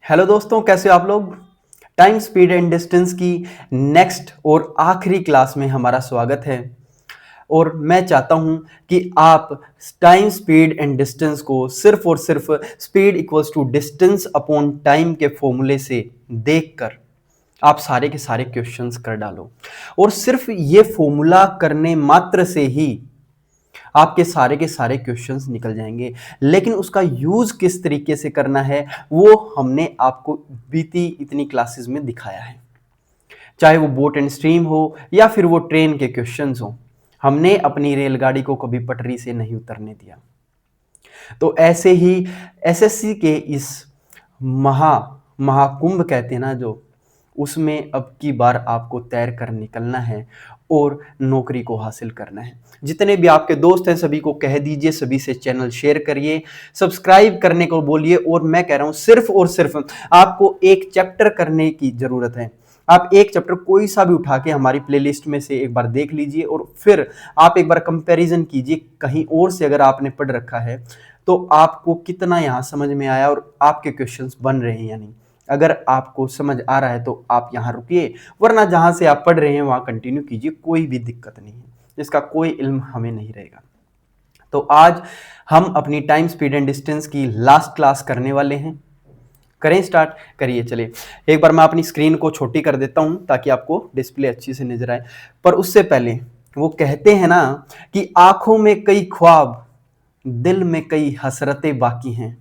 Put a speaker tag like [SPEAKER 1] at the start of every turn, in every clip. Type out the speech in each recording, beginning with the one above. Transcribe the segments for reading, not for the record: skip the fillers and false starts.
[SPEAKER 1] Hello दोस्तों, कैसे हो आप लोग। टाइम स्पीड एंड डिस्टेंस की नेक्स्ट और आखिरी क्लास में हमारा स्वागत है। और मैं चाहता हूं कि आप टाइम स्पीड एंड डिस्टेंस को सिर्फ और सिर्फ speed equals to distance upon time के फॉर्मूले से देखकर आप सारे के सारे क्वेश्चंस कर डालो। और सिर्फ ये फॉर्मूला करने मात्र से ही आपके सारे के सारे क्वेश्चंस निकल जाएंगे। लेकिन उसका यूज किस तरीके से करना है वो हमने आपको बीती इतनी क्लासेस में दिखाया है। चाहे वो बोट एंड स्ट्रीम हो या फिर वो ट्रेन के क्वेश्चंस हो, हमने अपनी रेलगाड़ी को कभी पटरी से नहीं उतरने दिया। तो ऐसे ही एसएससी के इस महाकुंभ कहते हैं ना जो, उसमें अब की बार आपको तैर कर निकलना है और नौकरी को हासिल करना है। जितने भी आपके दोस्त हैं सभी को कह दीजिए, सभी से चैनल शेयर करिए, सब्सक्राइब करने को बोलिए। और मैं कह रहा हूं सिर्फ और सिर्फ आपको एक चैप्टर करने की जरूरत है। आप एक चैप्टर कोई सा भी उठा के हमारी प्लेलिस्ट में से एक बार देख लीजिए और फिर आप एक बार कंपैरिजन कीजिए कहीं और से अगर आपने पढ़ रखा है तो आपको कितना यहां समझ में आया और आपके क्वेश्चंस बन रहे हैं या नहीं। अगर आपको समझ आ रहा है तो आप यहां रुकिए, वरना जहां से आप पढ़ रहे हैं वहां कंटिन्यू कीजिए, कोई भी दिक्कत नहीं है, इसका कोई इल्म हमें नहीं रहेगा। तो आज हम अपनी टाइम स्पीड एंड डिस्टेंस की लास्ट क्लास करने वाले हैं। करें स्टार्ट, करिए। चलिए एक बार मैं अपनी स्क्रीन को छोटी कर देता हूं ताकि आपको डिस्प्ले अच्छी से नजर आए। पर उससे पहले वो कहते हैं ना कि आंखों में कई ख्वाब, दिल में कई हसरतें बाकी हैं,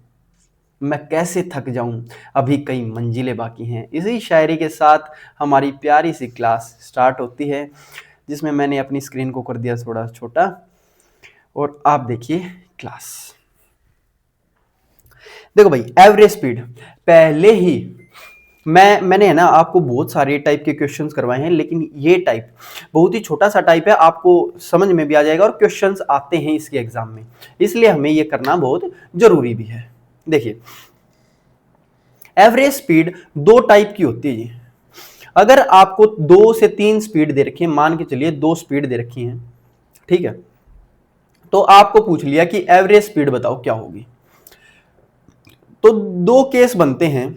[SPEAKER 1] मैं कैसे थक जाऊं, अभी कई मंजिलें बाकी हैं। इसी शायरी के साथ हमारी प्यारी सी क्लास स्टार्ट होती है, जिसमें मैंने अपनी स्क्रीन को कर दिया थोड़ा छोटा और आप देखिए क्लास। देखो भाई, एवरेज स्पीड पहले ही मैंने है ना आपको बहुत सारे टाइप के क्वेश्चंस करवाए हैं, लेकिन ये टाइप बहुत ही छोटा सा टाइप है, आपको समझ में भी आ जाएगा और क्वेश्चंस आते हैं इसके एग्जाम में, इसलिए हमें ये करना बहुत जरूरी भी है। देखिए, एवरेज स्पीड दो टाइप की होती है जी। अगर आपको 2 से 3 स्पीड दे रखी है, मान के चलिए 2 स्पीड दे रखी है, ठीक है, तो आपको पूछ लिया कि एवरेज स्पीड बताओ क्या होगी। तो दो केस बनते हैं।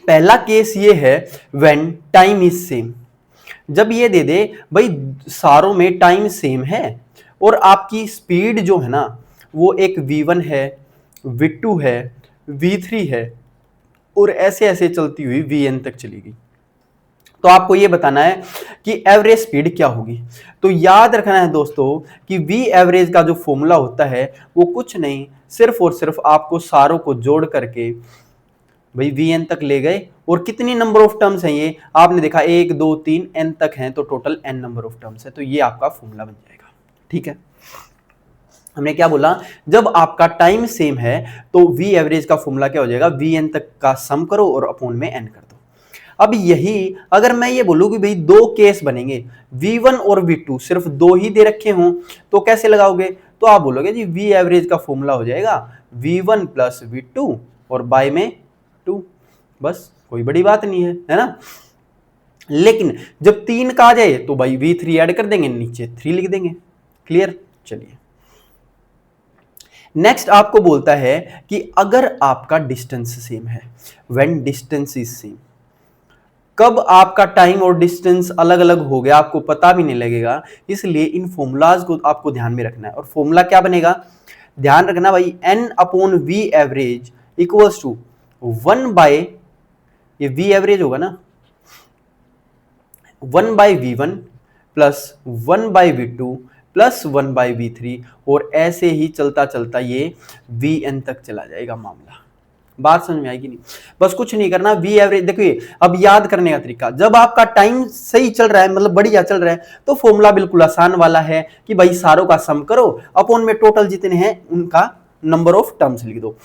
[SPEAKER 1] पहला केस ये है व्हेन टाइम इज सेम, जब ये दे दे भाई सारों में टाइम सेम है और आपकी स्पीड जो है ना वो एक v1 है, v2 है, v3 है और ऐसे ऐसे चलती हुई vn तक चलेगी। तो आपको ये बताना है कि एवरेज स्पीड क्या होगी। तो याद रखना है दोस्तों कि वी एवरेज का जो फॉर्मूला होता है वो कुछ नहीं, सिर्फ और सिर्फ आपको सारों को जोड़ करके भाई वी एन तक ले गए और कितनी नंबर ऑफ टर्म्स हैं ये आपने देखा, 1 2 3 एन तक हैं, तो total n number of terms है। तो ये आपका फॉर्मूला बन जाएगा। ठीक है, हमने क्या बोला, जब आपका टाइम सेम है तो वी एवरेज का फॉर्मूला क्या हो जाएगा, वी एन तक का सम करो और अपॉन में एन कर दो। अब यही अगर मैं ये बोलूं कि भाई दो केस बनेंगे, v1 और v2 सिर्फ दो ही दे रखे हों, तो कैसे लगाओगे, तो आप बोलोगे जी v एवरेज का फॉर्मूला हो जाएगा v1 प्लस v2 और बाय में 2, बस कोई बड़ी बात नहीं है ना। लेकिन जब 3 का आ जाए तो भाई v3 ऐड कर देंगे, नीचे 3 लिख देंगे। क्लियर। चलिए नेक्स्ट आपको बोलता है कि अगर आपका डिस्टेंस सेम है, व्हेन डिस्टेंस इज सेम, कब आपका टाइम और डिस्टेंस अलग अलग हो गया आपको पता भी नहीं लगेगा। इसलिए इन फॉर्मूलाज को आपको ध्यान में रखना है। और फॉर्मूला क्या बनेगा, ध्यान रखना भाई, n upon v average equals to 1 by, ये वी एवरेज होगा ना, 1 by v1 plus 1 by v2 plus 1 by v3 और ऐसे ही चलता चलता ये vn तक चला जाएगा मामला। बात समझ में आएगी नहीं, बस कुछ नहीं करना, वी एवरेज। देखिए अब याद करने का तरीका, जब आपका टाइम सही चल रहा है, मतलब बढ़िया चल रहा है, तो फॉर्मूला बिल्कुल आसान वाला है कि भाई सारों का सम करो, अपॉन में टोटल जितने हैं उनका नंबर ऑफ टर्म्स लिख दो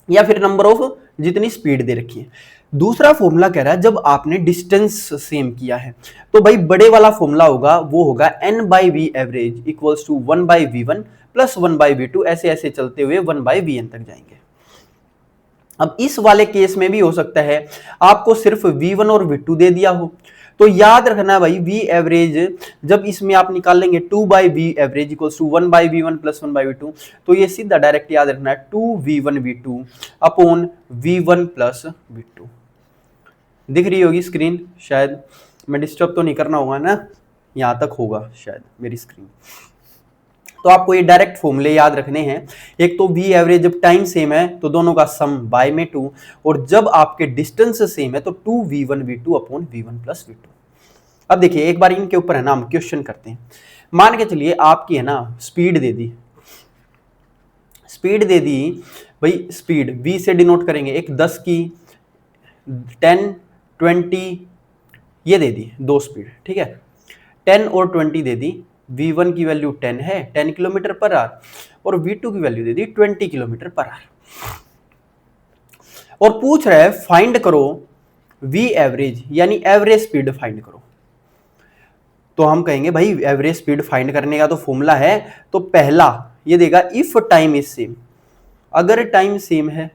[SPEAKER 1] या फिर नंबर ऑफ जितनी स्पीड दे रखी है। दूसरा फॉर्मूला कह रहा है जब आपने डिस्टेंस सेम किया है, तो भाई बड़े वाला फॉर्मूला होगा, वो होगा n by v average equals to 1 by v1 plus 1 by v2, ऐसे ऐसे चलते हुए 1 बाई vn तक जाएंगे। अब इस वाले केस में भी हो सकता है आपको सिर्फ v1 और v2 दे दिया हो, तो याद रखना भाई वी एवरेज जब इसमें आप निकाल लेंगे 2/v average equals to 1/v1 plus 1/v2, तो ये सीधा डायरेक्ट याद रखना है 2v1v2 upon v1 plus v2। दिख रही होगी स्क्रीन, शायद मैं डिस्टर्ब तो नहीं करना होगा ना, यहां तक होगा शायद मेरी स्क्रीन। तो आपको ये डायरेक्ट फॉर्मूले याद रखने हैं। एक तो वी एवरेज जब टाइम सेम है तो दोनों का सम बाय में 2, और जब आपके डिस्टेंस सेम है तो 2v1v2 upon v1 plus v2। अब देखिए एक बार इनके ऊपर है ना हम क्वेश्चन करते हैं। मान के चलिए आपकी है ना स्पीड दे दी, भाई स्पीड v से डिनोट करेंगे, एक 10 की 10 20 ये दे दी दो स्पीड, ठीक है। 10 और 20 दे दी, v1 की वैल्यू 10 है 10 किलोमीटर पर आवर, और v2 की value they the 20 kilometre per our. और पूछ रहा है फाइंड करो v एवरेज, यानी एवरेज स्पीड फाइंड करो। तो हम कहेंगे भाई एवरेज स्पीड फाइंड करने का तो फॉर्मूला है, तो पहला ये देगा इफ टाइम इज सेम, अगर टाइम सेम है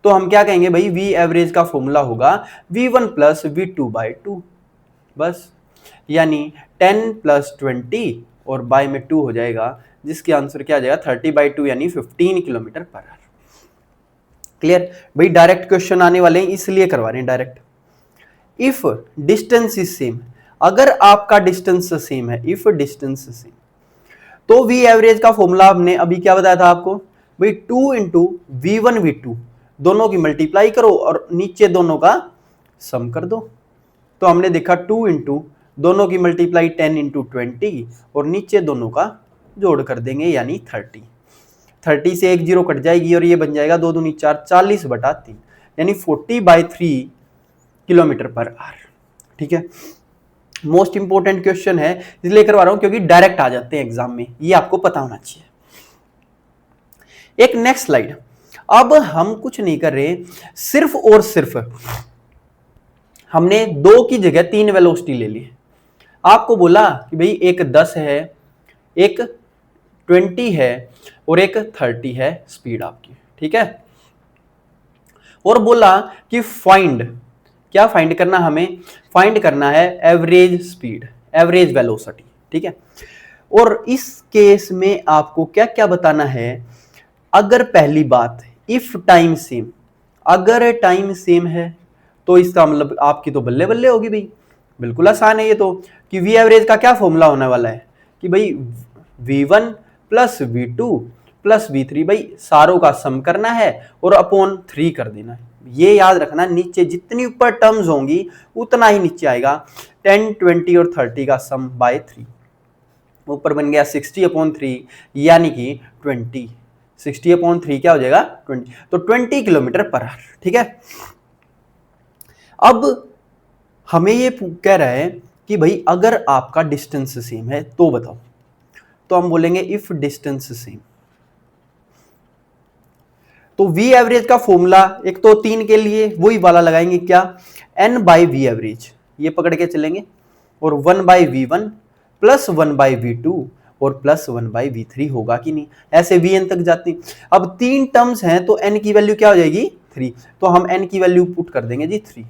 [SPEAKER 1] तो हम क्या कहेंगे भाई v एवरेज का फॉर्मूला होगा v1 प्लस v2/2, बस। यानी 10 प्लस 20 और बाय में 2 हो जाएगा, जिसके आंसर क्या आ जाएगा 30/2 यानी 15 किलोमीटर पर आवर। क्लियर भाई, डायरेक्ट क्वेश्चन आने वाले हैं इसलिए करवा रहे हैं direct. If distance is same, अगर आपका डिस्टेंस सेम है, इफ डिस्टेंस सेम, तो वी एवरेज का फॉर्मूला हमने अभी क्या बताया था आपको भाई 2 इंटू v1 v2 दोनों की मल्टीप्लाई करो और नीचे दोनों का सम कर दो। तो हमने देखा 2 इंटू दोनों की मल्टीप्लाई 10 इंटू 20 और नीचे दोनों का जोड़ कर देंगे यानी 30 से एक जीरो कट जाएगी और ये बन जाएगा 2 दूनी 4 40/3 यानी 40/3 किलोमीटर पर आवर। ठीक है, मोस्ट इंपोर्टेंट क्वेश्चन है इसलिए करवा रहा हूं क्योंकि डायरेक्ट आ जाते हैं एग्जाम में, ये आपको पता होना चाहिए। एक नेक्स्ट स्लाइड। अब हम कुछ नहीं कर रहे, सिर्फ और सिर्फ हमने 2 की जगह 3 वेलोसिटी ले ली। आपको बोला कि भाई एक 10 है, एक 20 है और एक 30 है स्पीड आपकी, ठीक है। और बोला कि फाइंड, क्या फाइंड करना, हमें फाइंड करना है एवरेज स्पीड, एवरेज वेलोसिटी, ठीक है। और इस केस में आपको क्या क्या बताना है। अगर पहली बात इफ टाइम सेम, अगर टाइम सेम है तो इसका मतलब आपकी तो बल्ले बल्ले होगी भाई, बिल्कुल आसान है ये तो। कि वी एवरेज का क्या फॉर्मूला होने वाला है कि भाई v1 plus v2 plus v3, भाई सारों का सम करना है और अपॉन 3 कर देना है। ये याद रखना, नीचे जितनी ऊपर टर्म्स होंगी उतना ही नीचे आएगा। 10 20 और 30 का सम बाय 3, ऊपर बन गया 60/3 यानी कि 20, 60/3 क्या हो जाएगा 20, तो 20 किलोमीटर पर आवर, ठीक है। अब हमें ये कह रहा है कि भाई अगर आपका डिस्टेंस सेम है तो बताओ, तो हम बोलेंगे इफ डिस्टेंस सेम। तो v एवरेज का फॉर्मूला एक तो 3 के लिए वही वाला लगाएंगे, क्या n/v एवरेज, ये पकड़ के चलेंगे, और 1/v1 प्लस 1/v2 और प्लस 1/v3 होगा कि नहीं, ऐसे vn तक जाती। अब 3 टर्म्स हैं तो n की वैल्यू क्या हो जाएगी 3, तो हम n की वैल्यू पुट कर देंगे जी 3।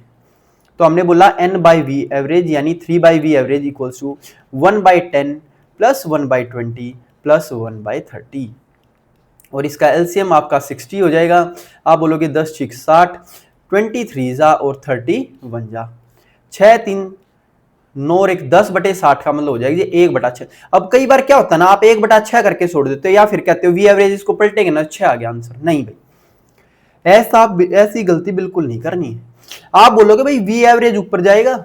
[SPEAKER 1] तो हमने बोला n/v एवरेज यानी 3/v average equals to 1/10 plus 1/20 plus 1/30, और इसका एलसीएम आपका 60 हो जाएगा। आप बोलोगे 10 6 60, 23 जा और 31 जा, 6 3 9 और 1 10/60 का मतलब हो जाएगा 1/6। अब कई बार क्या होता है ना, आप 1/6 करके छोड़ देते हो या फिर कहते हो वी एवरेज इसको पलटेंगे ना 6 आ गया आंसर। नहीं भाई, ऐसी गलती बिल्कुल नहीं करनी है। आप बोलोगे भाई वी एवरेज ऊपर जाएगा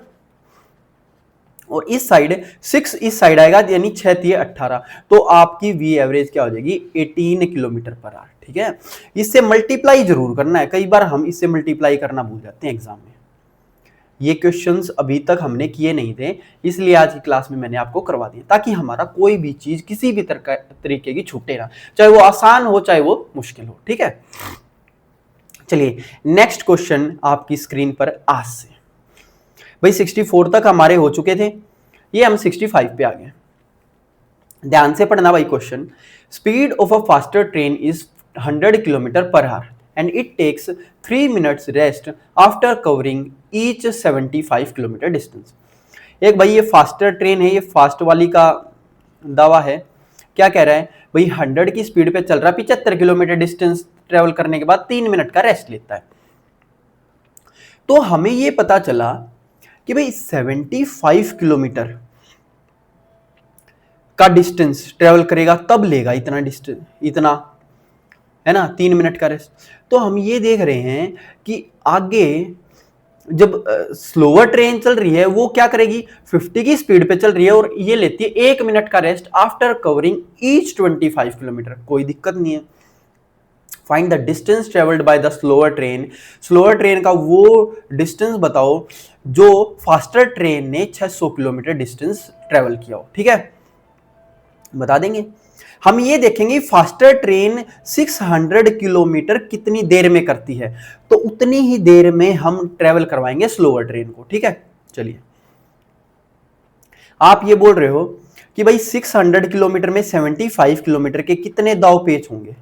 [SPEAKER 1] और इस साइड 6 इस साइड आएगा यानी 6 3 18, तो आपकी वी एवरेज क्या हो जाएगी 18 किलोमीटर पर आवर, ठीक है। इससे मल्टीप्लाई जरूर करना है, कई बार हम इससे मल्टीप्लाई करना भूल जाते हैं एग्जाम में। ये क्वेश्चंस अभी तक हमने किए नहीं थे, इसलिए आज की क्लास में मैंने आपको करवा दिया ताकि हमारा कोई भी चीज किसी भी तरीके की छूटे ना, चाहे वो आसान हो चाहे वो मुश्किल हो, ठीक है। चलिए नेक्स्ट क्वेश्चन आपकी स्क्रीन पर आज से। भाई 64 तक हमारे हो चुके थे, ये हम 65 पे आ गए। ध्यान से पढ़ना भाई question. Speed of a faster train is 100 kilometre per hour and it takes 3 minutes rest after covering each 75 kilometre distance. एक भाई ये फास्टर ट्रेन है, ये फास्ट वाली का दावा है। क्या कह रहा है भाई, 100 की स्पीड पे चल रहा, 75 किलोमीटर डिस्टेंस ट्रेवल करने के बाद 3 मिनट का रेस्ट लेता है। तो हमें ये पता चला कि भाई 75 किलोमीटर का डिस्टेंस ट्रेवल करेगा तब लेगा इतना डिस्टेंस, इतना है ना, 3 मिनट का रेस्ट। तो हम ये देख रहे हैं कि आगे जब स्लोअर ट्रेन चल रही है वो क्या करेगी, 50 की स्पीड पे चल रही है और ये लेती है 1 मिनट का rest after covering each 25 kilometre. कोई दिक्कत नहीं है। Find the distance travelled by the slower train. Slower train का वो डिस्टेंस बताओ जो फास्टर ट्रेन ने 600 किलोमीटर डिस्टेंस ट्रेवल किया हो। ठीक है, बता देंगे। हम ये देखेंगे फास्टर ट्रेन 600 किलोमीटर कितनी देर में करती है, तो उतनी ही देर में हम ट्रेवल करवाएंगे स्लोअर ट्रेन को। ठीक है, चलिए। आप ये बोल रहे हो कि भाई 600 किलोमीटर में 75 किलोमीटर के कितने दाव पेच होंगे।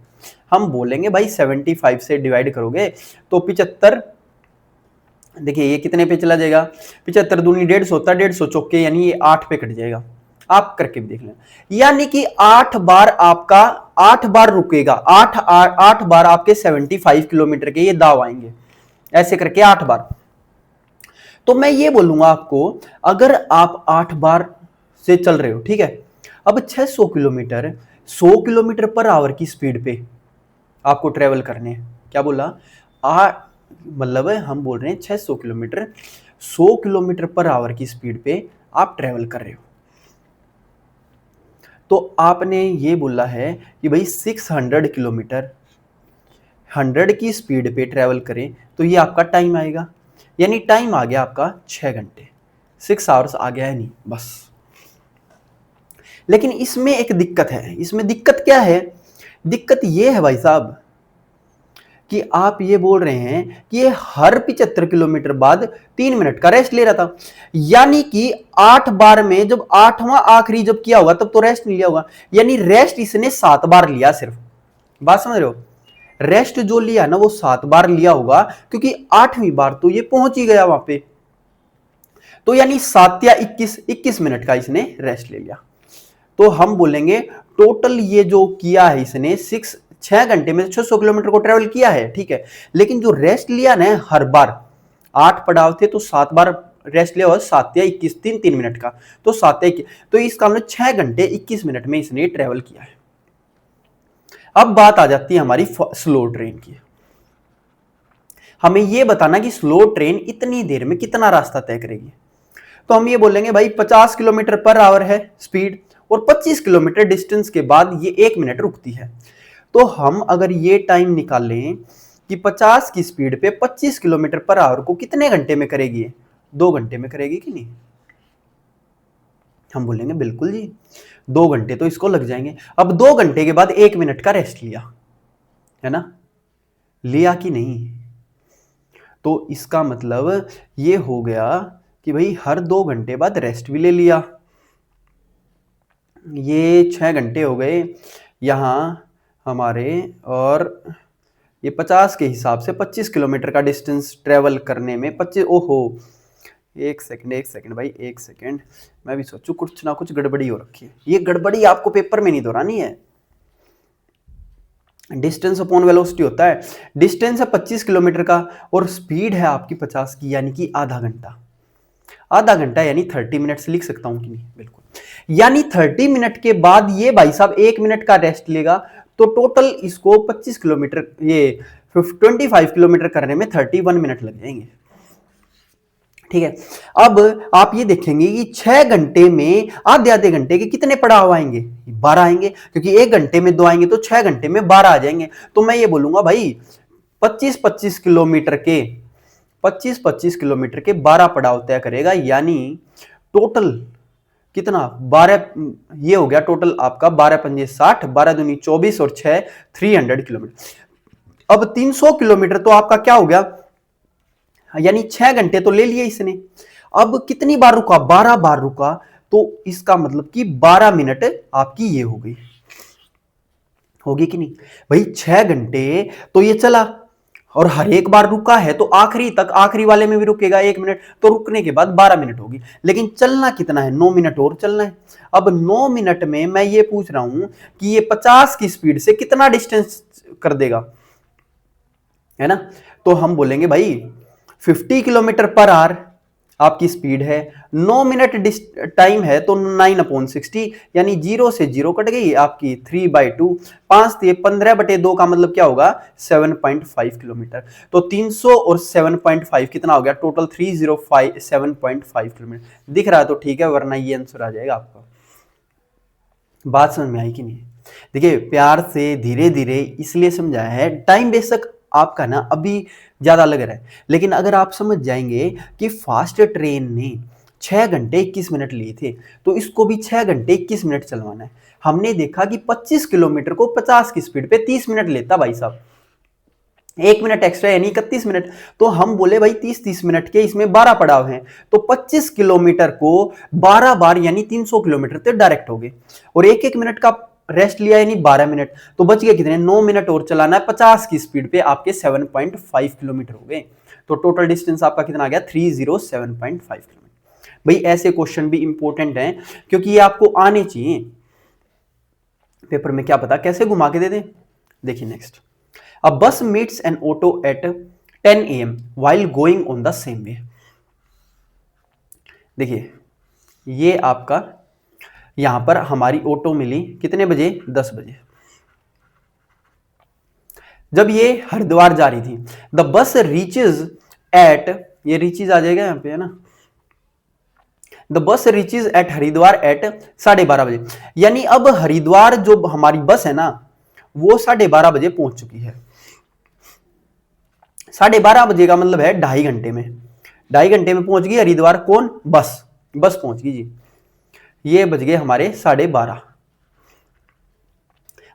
[SPEAKER 1] हम बोलेंगे भाई 75 से डिवाइड करोगे तो 75, देखिए ये कितने पे चला जाएगा, 75 दूनी 150 होता है, 150 चौके यानी ये 8 पे कट जाएगा। आप करके भी देख लें, यानी कि 8 बार आपका 8 बार रुकेगा, 8 बार आपके 75 किलोमीटर के ये दाव आएंगे, ऐसे करके 8 बार। तो मैं ये बोलूंगा आपको, अगर आप 8 बार से चल रहे हो, ठीक है, अब 600 किलोमीटर 100 किलोमीटर पर आवर की स्पीड पे आपको ट्रेवल करने हैं। क्या बोला, मतलब हम बोल रहे हैं 600 किलोमीटर 100 किलोमीटर पर आवर की स्पीड पे आप ट्रेवल कर रहे हो। तो आपने ये बोला है कि भाई 600 किलोमीटर 100 की स्पीड पे ट्रेवल करें तो ये आपका टाइम आएगा, यानी टाइम आ गया आपका 6 घंटे, 6 आवर्स आ गया है, नहीं बस। लेकिन इसमें एक दिक्कत है। इसमें दिक्कत क्या है, दिक्कत ये है भाई साहब कि आप ये बोल रहे हैं कि ये हर 75 किलोमीटर बाद 3 मिनट का रेस्ट ले रहा था, यानी कि 8 बार में जब 8वां आखिरी जब किया होगा तब तो रेस्ट नहीं लिया होगा, यानी रेस्ट इसने 7 बार लिया सिर्फ। बात समझ रहे हो, रेस्ट जो लिया ना वो 7 बार लिया होगा, क्योंकि 8वीं बार तो ये पहुंच ही गया वहां पे। तो यानी 7 या 21 मिनट का इसने रेस्ट ले लिया। तो हम बोलेंगे टोटल ये जो किया है इसने 6 घंटे में 600 किलोमीटर को ट्रेवल किया है, ठीक है, लेकिन जो रेस्ट लिया ना हर बार, 8 पड़ाव थे तो 7 बार रेस्ट लिया हुआ, 7 या 21, 3 मिनट का, तो 7 या 21, तो इसका मतलब 6 घंटे 21 मिनट में इसने ट्रेवल किया है। अब बात आ जाती है हमारी स्लो ट्रेन की। हमें यह बताना कि स्लो ट्रेन इतनी देर में कितना रास्ता तय करेगी। तो हम ये बोलेंगे भाई 50 किलोमीटर पर आवर है स्पीड और 25 किलोमीटर डिस्टेंस के बाद ये 1 मिनट रुकती है। तो हम अगर ये टाइम निकाल लें कि 50 की स्पीड पे 25 किलोमीटर पर आवर को कितने घंटे में करेगी, 2 घंटे में करेगी कि नहीं। हम बोलेंगे बिल्कुल जी 2 घंटे तो इसको लग जाएंगे। अब 2 घंटे के बाद 1 मिनट का रेस्ट लिया है ना, लिया कि नहीं। तो इसका मतलब ये हो गया कि भाई हर 2 घंटे बाद रेस्ट भी ले लिया। ये 6 घंटे हो गए यहां हमारे, और ये 50 के हिसाब से 25 किलोमीटर का डिस्टेंस ट्रेवल करने में 25, ओहो एक सेकंड भाई, एक सेकंड, मैं भी सोचूं कुछ ना कुछ गड़बड़ी हो रखी है। ये गड़बड़ी आपको पेपर में नहीं दोहरानी है। डिस्टेंस अपॉन वेलोसिटी होता है, डिस्टेंस है 25 किलोमीटर का और स्पीड है आपकी 50 की, यानी कि आधा घंटा। आधा घंटा यानी 30 मिनट से लिख सकता हूं कि नहीं, बिल्कुल। यानी 30 मिनट के बाद ये भाई साहब 1 मिनट का रेस्ट लेगा, तो टोटल इसको 25 किलोमीटर, ये 25 किलोमीटर करने में 31 मिनट लग जाएंगे। ठीक है, अब आप ये देखेंगे कि 6 घंटे में आधे आधे घंटे के कितने पड़ाव आएंगे, 12 आएंगे, क्योंकि 1 घंटे में 2 आएंगे तो 6 घंटे में 12 आ जाएंगे। तो मैं ये बोलूंगा भाई 25-25 किलोमीटर के 25-25 किलोमीटर के 12 पड़ाव तय करेगा, यानी टोटल कितना 12, ये हो गया टोटल आपका 12 पंजे 60, 12 दूनी 24 और 6 300 किलोमीटर। अब 300 किलोमीटर तो आपका क्या हो गया, यानी 6 घंटे तो ले लिए इसने। अब कितनी बार रुका, 12 बार रुका, तो इसका मतलब कि 12 मिनट आपकी ये हो गई, होगी कि नहीं भाई। 6 घंटे तो ये चला और हर एक बार रुका है तो आखिरी तक, आखिरी वाले में भी रुकेगा 1 मिनट, तो रुकने के बाद 12 मिनट होगी। लेकिन चलना कितना है, 9 मिनट और चलना है। अब 9 मिनट में मैं ये पूछ रहा हूं कि ये 50 की स्पीड से कितना डिस्टेंस कर देगा, है ना। तो हम बोलेंगे भाई 50 किलोमीटर पर आवर आपकी स्पीड है, 9 मिनट टाइम है, तो 9/60 यानी 0 से 0 कट गई आपकी 3/2, 5×15/2 का मतलब क्या होगा 7.5 किलोमीटर। तो 300 और 7.5 कितना हो गया टोटल 305 7.5 किलोमीटर। दिख रहा है तो ठीक है, वरना ये आंसर आ जाएगा आपका। बात समझ में आई कि नहीं। देखिए प्यार से धीरे धीरे इसलिए समझाया है, टाइम बेशक आपका ना अभी ज्यादा लग रहा है, लेकिन अगर आप समझ जाएंगे कि फास्ट ट्रेन ने 6 घंटे 21 मिनट लिए थे, तो इसको भी 6 घंटे 21 मिनट चलवाना है। हमने देखा कि 25 किलोमीटर को 50 की स्पीड पे 30 मिनट लेता भाई साहब, 1 मिनट एक्स्ट्रा यानी 31 मिनट। तो हम बोले भाई 30-30 मिनट के इसमें 12 पड़ाव हैं, तो 25 किलोमीटर को 12 बार यानी 300 किलोमीटर तक डायरेक्ट हो गए, और 1-1 मिनट का रेस्ट लिया यानी 12 मिनट, तो बच गए कितने 9 मिनट और चलाना है 50 की स्पीड पे, आपके 7.5 किलोमीटर हो गए। तो टोटल डिस्टेंस आपका कितना आ गया 307.5 किलोमीटर। भाई ऐसे क्वेश्चन भी इंपॉर्टेंट हैं, क्योंकि ये आपको आने चाहिए पेपर में, क्या पता कैसे घुमा के दे दे। देखिए next, A bus meets an auto at 10 AM while going on the same way। देखिए ये आपका यहां पर हमारी ऑटो मिली कितने बजे 10 बजे, जब ये हरिद्वार जा रही थी। द बस रीचेज एट, ये रीचेज आ जाएगा यहां पे, है ना। The bus reaches eight Haridwar eight 12:30 बजे, यानी अब हरिद्वार जो हमारी बस है ना वो 12:30 बजे पहुंच चुकी है। 12:30 बजे का मतलब है 2.5 घंटे में, 2.5 घंटे में पहुंच गई हरिद्वार। कौन, बस पहुंच गई जी। ये बज गए हमारे 12:30।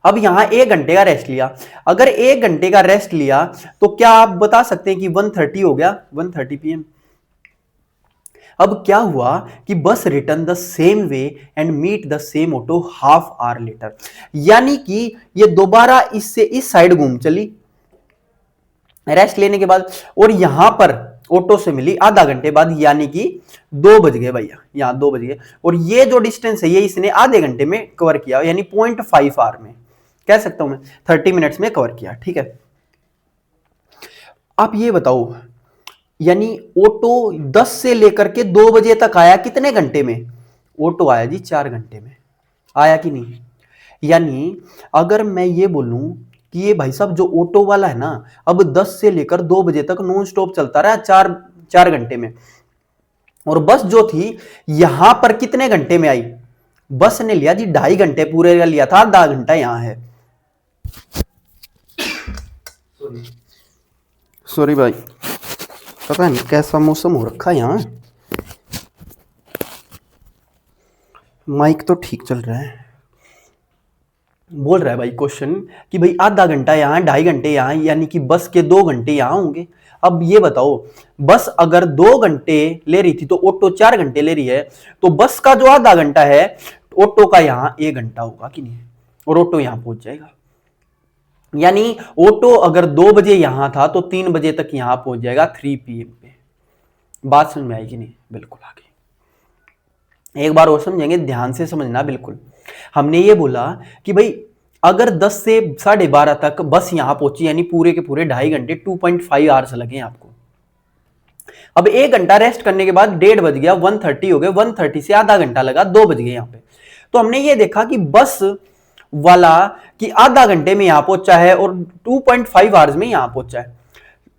[SPEAKER 1] अब यहां 1 घंटे का रेस्ट लिया, अगर 1 घंटे का रेस्ट लिया तो क्या आप बता सकते हैं कि 1:30 हो गया, 1:30 PM। अब क्या हुआ कि bus return the same way and meet the same auto half hour later, यानी कि ये दोबारा इससे इस साइड घूम चली रेस्ट लेने के बाद, और यहां पर ऑटो से मिली आधा घंटे बाद, यानी कि 2 बज गए भैया, यहां 2 बज गए। और ये जो डिस्टेंस है ये इसने आधे घंटे में कवर किया, यानी 0.5 आवर में, कह सकता हूं मैं 30 मिनट्स में कवर किया। ठीक है, आप ये बताओ, यानी ऑटो 10 से लेकर के 2 बजे तक आया कितने घंटे में, ऑटो आया जी 4 घंटे में, आया कि नहीं। यानी अगर मैं ये बोलूं कि ये भाई साहब जो ऑटो वाला है ना, अब 10 से लेकर 2 बजे तक नॉन स्टॉप चलता रहा 4 घंटे में, और बस जो थी यहां पर कितने घंटे में आई, बस ने लिया जी 2.5 घंटे पूरे का लिया था, आधा घंटा यहां है। सॉरी भाई, पता नहीं कैसा मौसम हो रखा है यहां, माइक तो ठीक चल रहा है। बोल रहा है भाई क्वेश्चन कि भाई आधा घंटा यहां 2.5 घंटे यहां, यानी कि बस के 2 घंटे यहां होंगे। अब ये बताओ, बस अगर 2 घंटे ले रही थी तो ऑटो 4 घंटे ले रही है, तो बस का जो आधा घंटा है ऑटो का यहां 1 घंटा होगा कि नहीं, और ऑटो यहां पहुंच जाएगा। यानी ऑटो अगर 2 बजे यहां था तो 3 बजे तक यहां पहुंच जाएगा 3 PM पे। बात समझ में आएगी नहीं, बिल्कुल आगे एक बार और समझेंगे, ध्यान से समझना बिल्कुल। हमने ये बोला कि भाई अगर 10 से 12:30 तक बस यहां पहुंची, यानी पूरे के पूरे 2.5 घंटे 2.5 आवर्स लगे आपको। अब 1 घंटा रेस्ट करने के बाद 1:30 बज गया, 1:30 हो गए, 1:30 से आधा घंटा लगा, 2 बज गए यहां पे। तो हमने ये देखा कि बस वाला कि आधा घंटे में यहां पहुंचा है और 2.5 आवर्स में यहां पहुंचा है,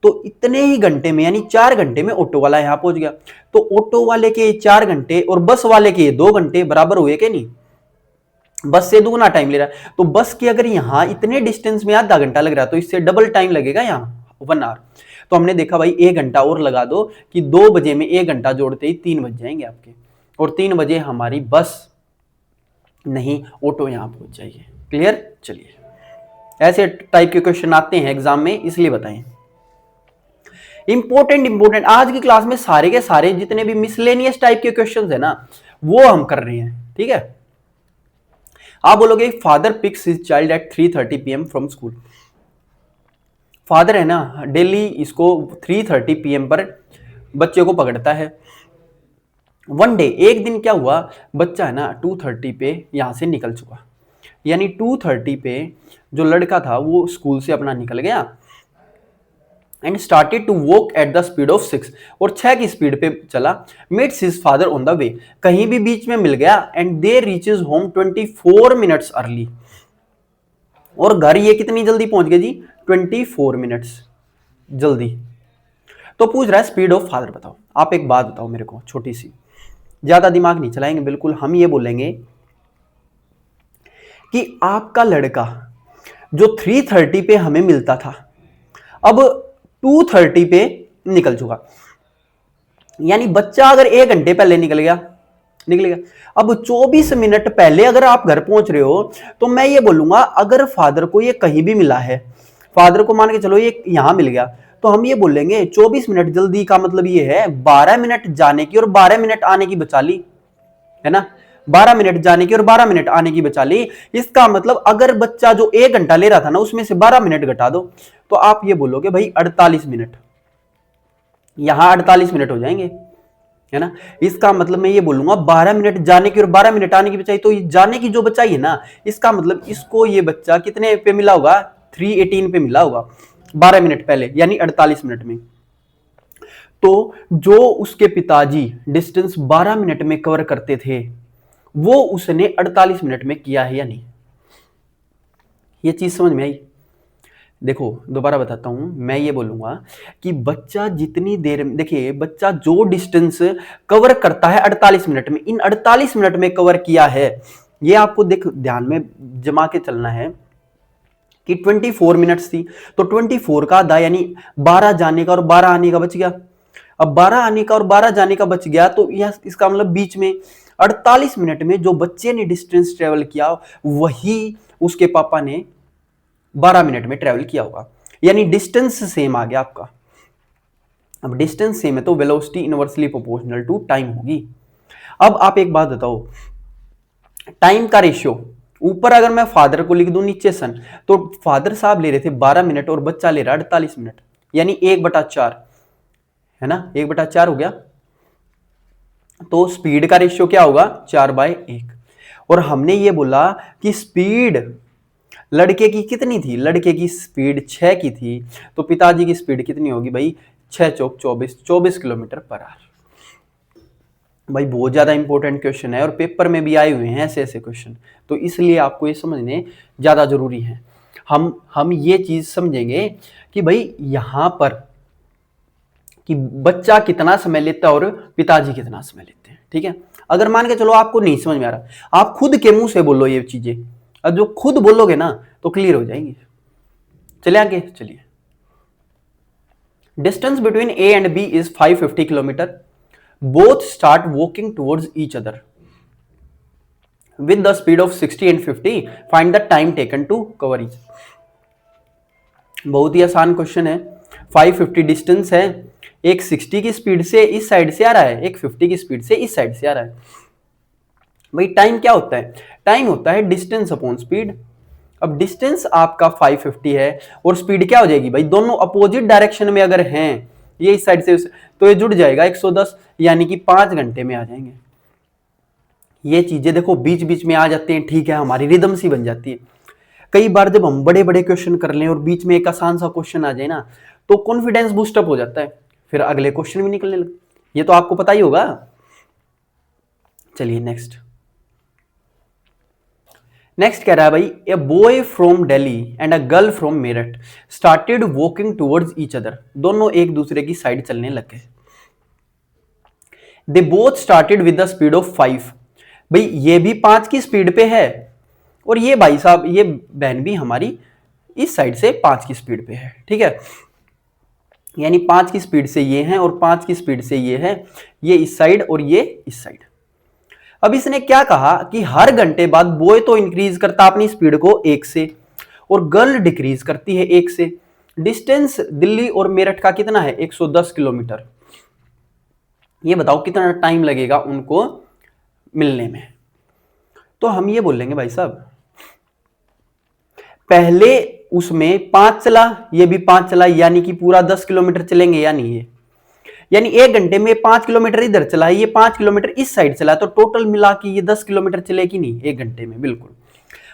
[SPEAKER 1] तो इतने ही घंटे में यानी 4 घंटे में ऑटो वाला यहां पहुंच गया। तो ऑटो वाले के 4 घंटे और बस वाले के 2 घंटे बराबर हुए कि नहीं, बस से दुगना टाइम ले रहा है। तो बस के अगर यहां इतने डिस्टेंस में आधा घंटा लग रहा है तो इससे डबल टाइम लगेगा यहां 1 आवर। तो हमने देखा भाई 1 घंटा और लगा दो कि 2 बजे में 1 घंटा जोड़ते ही 3 बज जाएंगे आपके, और 3 बजे हमारी बस नहीं ऑटो यहां पहुंच जाएगी। क्लियर। चलिए ऐसे टाइप के क्वेश्चन आते हैं एग्जाम में, इसलिए बताएं। इंपॉर्टेंट आज की क्लास में सारे के सारे जितने भी मिसलेनियस टाइप के क्वेश्चंस है ना वो हम कर रहे हैं। ठीक है, आप बोलोगे father picks his child at 3:30 PM from school. Father है ना, डेली इसको 3:30 PM पर बच्चे को पकड़ता है। वन डे, एक दिन क्या हुआ, बच्चा है ना 2:30 पे यहां से निकल चुका, यानी 2:30 पे जो लड़का था वो स्कूल से अपना निकल गया and started to walk at the speed of 6, और 6 की स्पीड पे चला। Meets his father on the way, कहीं भी बीच में मिल गया and they reaches home 24 minutes early, और घर ये कितनी जल्दी पहुंच गए जी, 24 मिनट्स जल्दी। तो पूछ रहा है स्पीड ऑफ फादर बताओ। आप एक बात बताओ मेरे को छोटी सी, ज्यादा दिमाग नहीं चलाएंगे बिल्कुल, हम ये बोलेंगे कि आपका लड़का जो 3:30 पे हमें मिलता था अब 2:30 पे निकल चुका, यानी बच्चा अगर 1 घंटे पहले निकल गया, अब 24 मिनट पहले अगर आप घर पहुंच रहे हो तो मैं ये बोलूंगा अगर फादर को ये कहीं भी मिला है, फादर को मान के चलो ये यहां मिल गया, तो हम ये बोलेंगे 24 मिनट जल्दी का मतलब ये है 12 मिनट जाने की और 12 मिनट आने की बचा ली, है ना, 12 मिनट जाने की और 12 मिनट आने की बचा ली। इसका मतलब अगर बच्चा जो 1 घंटा ले रहा था ना उसमें से 12 मिनट घटा दो तो आप ये बोलोगे भाई 48 मिनट, यहां 48 मिनट हो जाएंगे, है ना। इसका मतलब मैं ये बोलूंगा 12 मिनट जाने की और 12 मिनट आने की बचाई, तो जाने की जो बचाई है ना, इसका मतलब इसको ये बच्चा कितने पे मिला होगा, 3:18 पे मिला होगा 12 मिनट पहले, यानी 48 मिनट में। तो जो उसके पिताजी डिस्टेंस 12 मिनट में कवर करते थे वो उसने 48 मिनट में किया है या नहीं, ये चीज समझ में आई। देखो दोबारा बताता हूं, मैं ये बोलूंगा कि बच्चा जितनी देर में, देखिए बच्चा जो डिस्टेंस कवर करता है 48 मिनट में, इन 48 मिनट में कवर किया है, ये आपको देख ध्यान में जमा के चलना है कि 24 मिनट्स थी, तो 24 का आधा यानी 12 जाने का और 12 आने का बच गया। अब 12 आने का और 12 जाने का बच गया तो यह इसका मतलब बीच में 48 मिनट में जो बच्चे ने डिस्टेंस ट्रेवल किया वही उसके पापा ने 12 मिनट में ट्रेवल किया होगा, यानी डिस्टेंस सेम आ गया आपका। अब डिस्टेंस सेम है तो velocity inversely proportional to time होगी। अब आप एक बात बताओ, टाइम का रेशियो, ऊपर अगर मैं फादर को लिख दूं नीचे सन, तो फादर साहब ले रहे थे 12 मिनट और बच्चा ले रहा 48 मिनट, यानी 1/4, है ना, 1/4 हो गया। तो स्पीड का रेशियो क्या होगा, 4/1। और हमने ये बोला कि स्पीड लड़के की कितनी थी, लड़के की स्पीड 6 की थी, तो पिताजी की स्पीड कितनी होगी भाई, 6 चौक 24, 24 किलोमीटर पर आवर। भाई बहुत ज्यादा इंपॉर्टेंट क्वेश्चन है और पेपर में भी आए हुए हैं ऐसे ऐसे क्वेश्चन, तो इसलिए आपको ये समझने ज्यादा जरूरी है। हम ये चीज समझेंगे कि भाई यहां पर कि बच्चा कितना समय लेता है और पिताजी कितना समय लेते हैं, ठीक है। अगर मान के चलो आपको नहीं समझ में आ रहा, आप खुद के मुंह से बोलो ये चीजें, और जो खुद बोलोगे ना तो क्लियर हो जाएंगी। चले आगे, चलिए। Distance between a and b is 550 kilometre, both start walking towards each other with the speed of 60 and 50, find the time taken to cover each। बहुत ही आसान क्वेश्चन है। 550 डिस्टेंस है, एक 60 की स्पीड से इस साइड से आ रहा है, एक 50 की स्पीड से इस साइड से आ रहा है। भाई टाइम क्या होता है, टाइम होता है डिस्टेंस अपॉन स्पीड। अब डिस्टेंस आपका 550 है और स्पीड क्या हो जाएगी भाई, दोनों अपोजिट डायरेक्शन में अगर हैं, ये इस साइड से तो ये जुड़ जाएगा 110, यानी कि 5 घंटे में आ जाएंगे। ये चीजें देखो बीच बीच में आ जाते हैं, ठीक है, हमारी रिदम सी बन जाती है। कई बार जब हम बड़े बड़े क्वेश्चन कर लें और बीच में एक आसान सा क्वेश्चन आ जाए ना, तो कॉन्फिडेंस बूस्टअप हो जाता है, फिर अगले क्वेश्चन भी निकलने लगते, ये तो आपको पता ही होगा। चलिए नेक्स्ट कह रहा है भाई, a boy from Delhi and a girl from Meerut started walking towards each other, दोनों एक दूसरे की साइड चलने लग गए। They both started with the speed of 5, भाई ये भी 5 की स्पीड पे है और ये भाई साहब ये बहन भी हमारी इस साइड से 5 की स्पीड पे है, ठीक है, यानी 5 की स्पीड से ये है और 5 की स्पीड से ये है, ये इस साइड और ये इस साइड। अब इसने क्या कहा कि हर घंटे बाद बॉय तो इंक्रीज करता अपनी स्पीड को 1 से और गर्ल डिक्रीज करती है 1 से। डिस्टेंस दिल्ली और मेरठ का कितना है, 110 किलोमीटर। ये बताओ कितना टाइम लगेगा उनको मिलने में। तो हम ये बोलेंगे भाई साहब, पहले उसमें 5 चला, ये भी 5 चला, यानी कि पूरा 10 किलोमीटर चलेंगे या नहीं ये, यानी 1 घंटे में 5 किलोमीटर इधर चला है, ये 5 किलोमीटर इस साइड चला, तो टोटल मिला के ये 10 किलोमीटर चलेगी नहीं 1 घंटे में, बिल्कुल।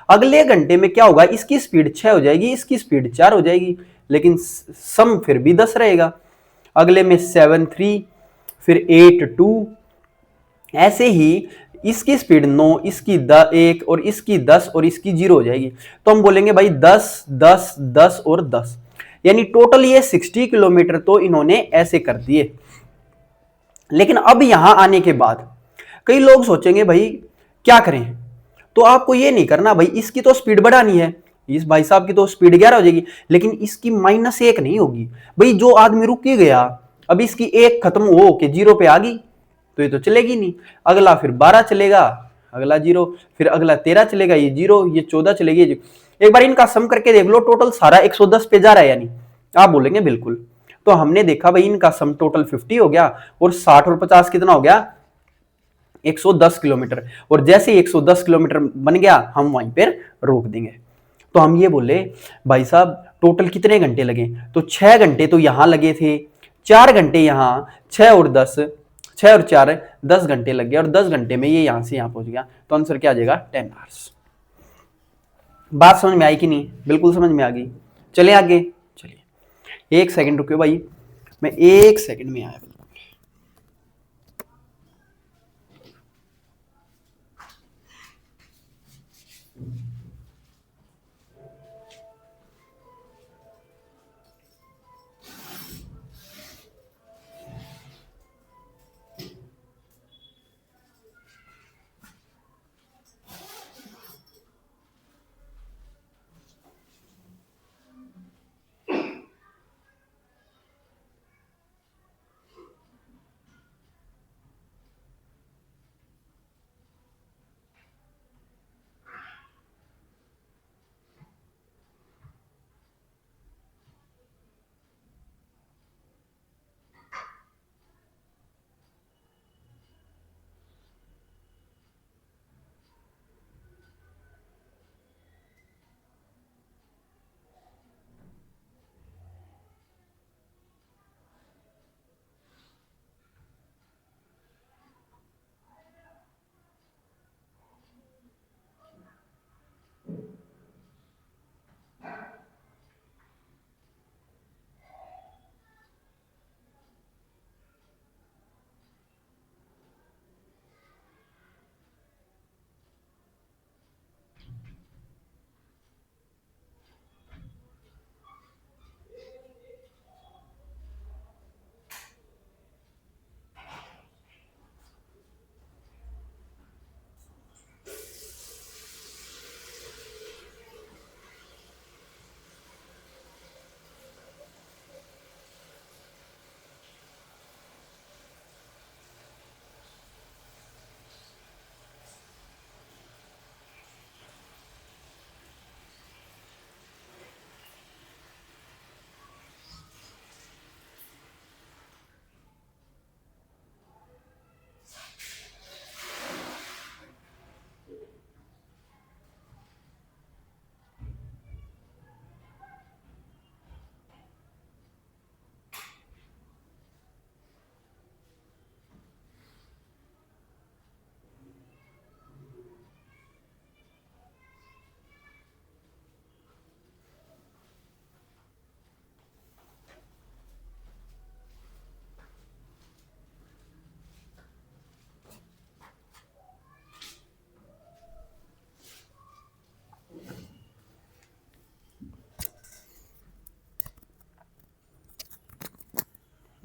[SPEAKER 1] अगले घंटे में क्या होगा, इसकी स्पीड 6 हो जाएगी, इसकी स्पीड 4 हो जाएगी, लेकिन सम फिर भी 10 रहेगा। अगले में 7 3, फिर 8 2, ऐसे ही इसकी स्पीड 9, इसकी 1 और इसकी 10 और इसकी 0 हो जाएगी। तो हम बोलेंगे भाई 10 10 10 और 10, यानी टोटल ये 60 किलोमीटर तो इन्होंने ऐसे कर दिए। लेकिन अब यहां आने के बाद कई लोग सोचेंगे भाई क्या करें, तो आपको ये नहीं करना भाई, इसकी तो स्पीड बढ़ानी है, इस भाई साहब की तो स्पीड 11 हो जाएगी, लेकिन इसकी -1 नहीं होगी भाई, जो आदमी रुक ही गया, अब इसकी 1 खत्म हो के 0 पे आ गई तो ये तो चलेगी नहीं। अगला फिर 12 चलेगा, अगला 0, फिर अगला 13 चलेगा, ये 0, ये 14 चलेगी, ये 0। एक बार इनका सम करके देख लो, टोटल सारा 110 पे जा रहा है, यानी आप बोलेंगे बिल्कुल। तो हमने देखा भाई इनका सम टोटल 50 हो गया, और 60 और 50 कितना हो गया, 110 किलोमीटर। और जैसे ही 110 किलोमीटर बन गया हम वहीं पर रोक देंगे। तो हम ये बोले भाई साहब टोटल कितने घंटे लगे, तो 6 घंटे तो यहां लगे थे, 4 घंटे यहां, 6 और 10, 6 और 4 10 घंटे लग गए, और 10 घंटे में ये यहां से यहां पहुंच गया। तो आंसर क्या आ जाएगा, 10 आवर्स। बात समझ में आई कि नहीं, बिल्कुल समझ में आ गई। चले आगे, चलिए 1 सेकंड रुकियो भाई, मैं 1 सेकंड में आया।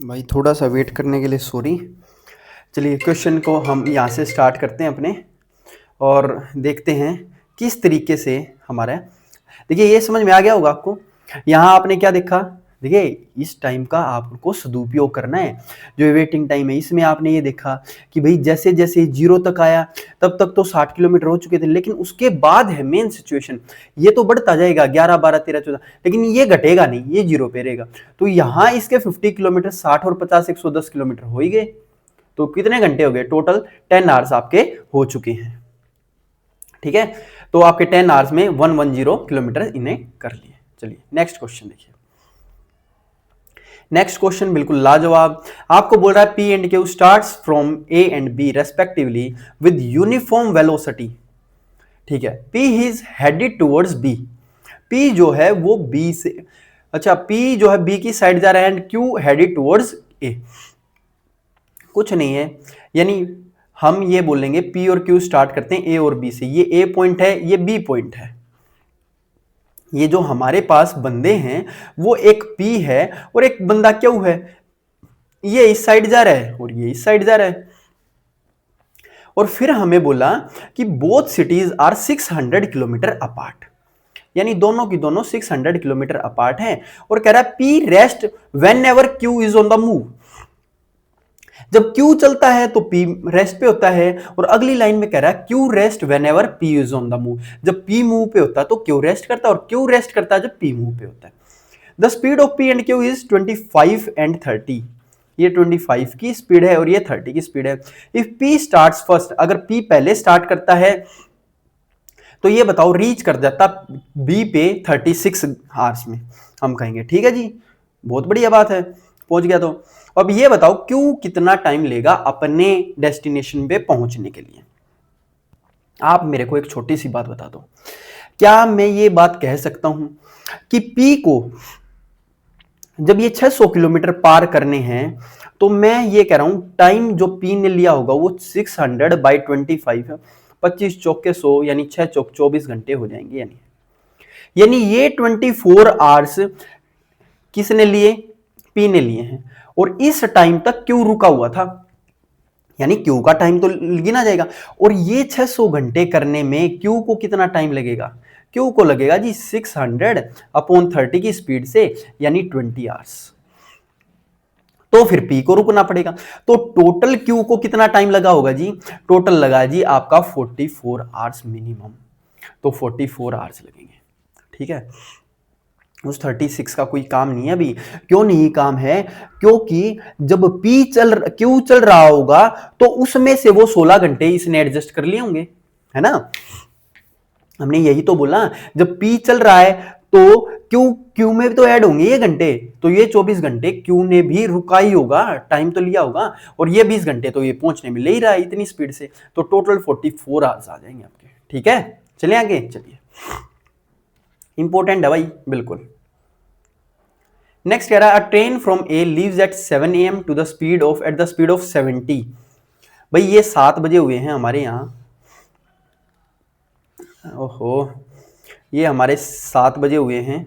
[SPEAKER 1] भाई थोड़ा सा वेट करने के लिए सॉरी। चलिए क्वेश्चन को हम यहाँ से स्टार्ट करते हैं अपने, और देखते हैं किस तरीके से हमारा, देखिए ये समझ में आ गया होगा आपको। यहाँ आपने क्या देखा, देखिए इस टाइम का आपको सदुपयोग करना है, जो वेटिंग टाइम है इसमें आपने ये देखा कि भाई जैसे जैसे 0 तक आया तब तक तो 60 किलोमीटर हो चुके थे, लेकिन उसके बाद है मेन सिचुएशन, ये तो बढ़ता जाएगा 11 12 13 14, लेकिन ये घटेगा नहीं, ये 0 पे रहेगा। तो यहाँ इसके 50 किलोमीटर, 60 और 50 110 किलोमीटर हो ही गए। तो कितने घंटे हो गए, टोटल 10 आवर्स आपके हो चुके हैं। ठीक है, तो आपके 10 आवर्स में 110 किलोमीटर इन्हें कर लिए। चलिए नेक्स्ट क्वेश्चन देखिए। नेक्स्ट क्वेश्चन बिल्कुल लाजवाब। आपको बोल रहा है p and q starts from a and b respectively with uniform velocity. ठीक है, p is headed towards b. P जो है वो बी से, अच्छा पी जो है बी की साइड जा रहा है and Q headed towards a. कुछ नहीं है, यानी हम ये बोलेंगे पी और क्यू स्टार्ट करते हैं ए और बी से। ये ए पॉइंट है, ये बी पॉइंट है। ये जो हमारे पास बंदे हैं वो एक पी है और एक बंदा क्यू है। ये इस साइड जा रहा है और ये इस साइड जा रहा है। और फिर हमें बोला कि both cities are 600 kilometre apart, यानी दोनों की दोनों 600 किलोमीटर अपार्ट हैं। और कह रहा है P rest when ever Q is on the move. जब Q चलता है तो P रेस्ट पे होता है। और अगली लाइन में कह रहा है Q rest when ever P is on the move. जब P मूव पे होता है तो Q रेस्ट करता है और Q रेस्ट करता है जब P मूव पे होता है। The speed of P and Q is 25 and 30। ये 25 की स्पीड है और ये 30 की स्पीड है। इफ P स्टार्ट्स फर्स्ट, अगर P पहले स्टार्ट करता है तो ये बताओ रीच कर जाता B पे 36 आवर्स में। हम कहेंगे ठीक है जी, बहुत बढ़िया बात है, पहुंच गया। तो अब ये बताओ क्यू कितना टाइम लेगा अपने डेस्टिनेशन पे पहुंचने के लिए। आप मेरे को एक छोटी सी बात बता दो, क्या मैं ये बात कह सकता हूं कि पी को जब ये 600 किलोमीटर पार करने हैं तो मैं ये कह रहा हूं टाइम जो पी ने लिया होगा वो 600 बाई 25 है। 25 चौके 100 यानी 6 चौक 24 घंटे हो जाएंगे। यानी ये 24 आवर्स किसने लिए, पी ने लिए हैं। और इस टाइम तक क्यू रुका हुआ था, यानी क्यू का टाइम तो गिना जाएगा। और ये 600 घंटे करने में क्यू को कितना टाइम लगेगा, क्यू को लगेगा जी 600 अपॉन 30 की स्पीड से, यानी 20 आवर्स। तो फिर पी को रुकना पड़ेगा। तो टोटल क्यू को कितना टाइम लगा होगा जी, टोटल लगा जी आपका 44 आवर्स मिनिमम। तो 44 आवर्स लगेंगे। ठीक है, उस 36 का कोई काम नहीं है अभी। क्यों नहीं काम है, क्योंकि जब क्यू चल रहा होगा तो उसमें से वो 16 घंटे इसने एडजस्ट कर लिए होंगे, है ना। हमने यही तो बोला, जब पी चल रहा है तो क्यू में भी तो ऐड होंगे ये घंटे, तो ये 24 घंटे क्यू ने भी रुका ही होगा, टाइम तो लिया होगा। और ये 20 घंटे तो ये पहुंचने में ले ही रहा है इतनी स्पीड से। तो टोटल 44 आवर्स आ जाएंगे आपके। ठीक है, चलिए आगे चलिए, इंपॉर्टेंट है भाई बिल्कुल। नेक्स्ट कह रहा है a train from a leaves at 7 AM to the speed of 70। भाई ये 7 बजे हुए हैं हमारे यहाँ। ओहो, ये हमारे 7 बजे हुए हैं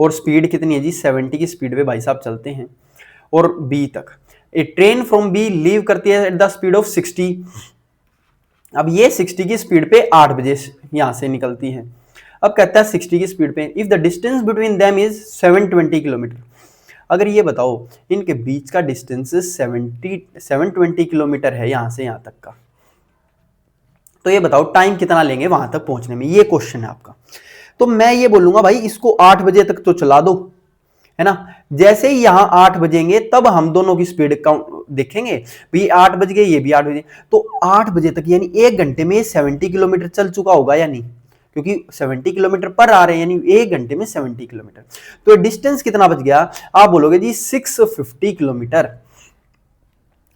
[SPEAKER 1] और स्पीड कितनी है जी, 70 की स्पीड पे भाई साहब चलते हैं। और बी तक ए ट्रेन फ्रॉम बी लीव करती है एट द स्पीड ऑफ 60। अब ये 60 की स्पीड पे 8 बजे यहां से निकलती है। अब कहता है 60 की स्पीड पे if the distance between them is 720 kilometre. अगर ये बताओ इनके बीच का डिस्टेंस 720 किलोमीटर है यहां से यहां तक का, तो ये बताओ टाइम कितना लेंगे वहां तक पहुंचने में, ये क्वेश्चन है आपका। तो मैं ये बोलूंगा भाई इसको 8 बजे तक तो चला दो, है ना। जैसे ही यहां 8 बजेंगे तब हम दोनों की स्पीड काउंट देखेंगे। भाई 8 बज गए, ये भी 8 बजे, तो 8 बजे तक यानी 1 घंटे में 70 किलोमीटर चल चुका होगा या नहीं, क्योंकि 70 किलोमीटर पर आ रहे हैं, यानी 1 घंटे में 70 किलोमीटर। तो डिस्टेंस कितना बच गया, आप बोलोगे जी 650 किलोमीटर।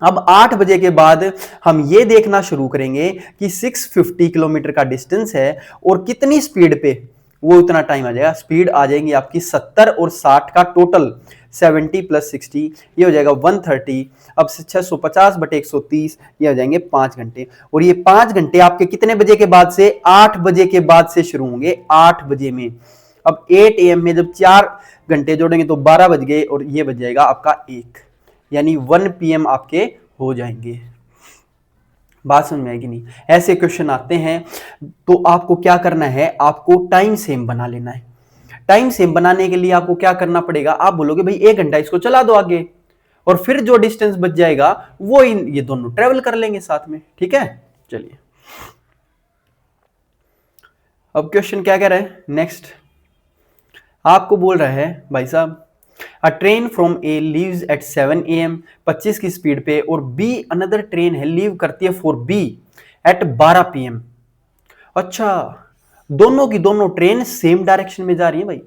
[SPEAKER 1] अब 8 बजे के बाद हम ये देखना शुरू करेंगे कि 650 किलोमीटर का डिस्टेंस है और कितनी स्पीड पे वो उतना टाइम आ जाएगा। स्पीड आ जाएंगी आपकी 70 और 60 का टोटल 70 + 60 ये हो जाएगा 130। अब 650 बटे 130 ये हो जाएंगे 5 घंटे। और ये 5 घंटे आपके कितने बजे के बाद से, 8 बजे के बाद से शुरू होंगे, 8 बजे में। अब 8 AM में जब 4 घंटे जोड़ेंगे तो 12 बज गए और ये बज जाएगा आपका 1, यानी 1 PM आपके हो जाएंगे। बात समझ में आएगी नहीं। ऐसे क्वेश्चन आते हैं तो आपको क्या करना है, आपको टाइम सेम बना लेना है। टाइम सेम बनाने के लिए आपको क्या करना पड़ेगा, आप बोलोगे भाई 1 घंटा इसको चला दो आगे, और फिर जो डिस्टेंस बच जाएगा वो ये दोनों ट्रेवल कर लेंगे साथ में। ठीक है, चलिए अब क्वेश्चन क्या कह रहा है नेक्स्ट। आपको बोल रहा है भाई साहब अ train from a leaves at 7 AM 25 की स्पीड पे, और बी अनदर ट्रेन है लीव करती है फॉर बी एट 12 PM। अच्छा, दोनों की दोनों ट्रेन सेम डायरेक्शन में जा रही है भाई,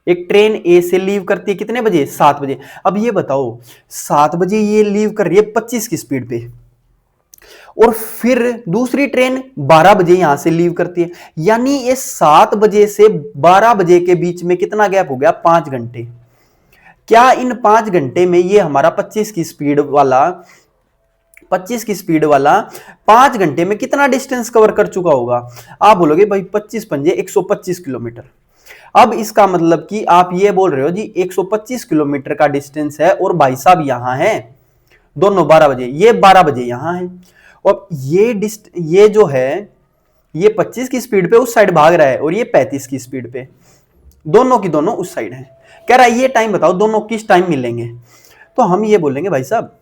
[SPEAKER 1] एक ट्रेन ए से लीव करती है कितने बजे? 7 बजे। अब ये बताओ 7 बजे ये लीव कर रही है 25 की स्पीड पे, और फिर दूसरी ट्रेन 12 बजे यहां से लीव करती है, यानी ये 7 बजे से 12 बजे के बीच में कितना गैप हो गया? 5 घंटे। क्या इन 5 घंटे में ये हमारा 25 की स्पीड वाला 5 घंटे में कितना डिस्टेंस कवर कर चुका होगा? आप बोलोगे भाई 25 पंजे 125 किलोमीटर। अब इसका मतलब कि आप ये बोल रहे हो जी 125 किलोमीटर का डिस्टेंस है और भाई साहब यहां है दोनों 12 बजे, ये 12 बजे यहां है, और ये जो है ये 25 की स्पीड पे उस साइड भाग रहा है और ये 35 की स्पीड पे, दोनों की दोनों उस साइड है। कह रहा है ये टाइम बताओ दोनों किस टाइम मिलेंगे? तो हम ये बोलेंगे भाई साहब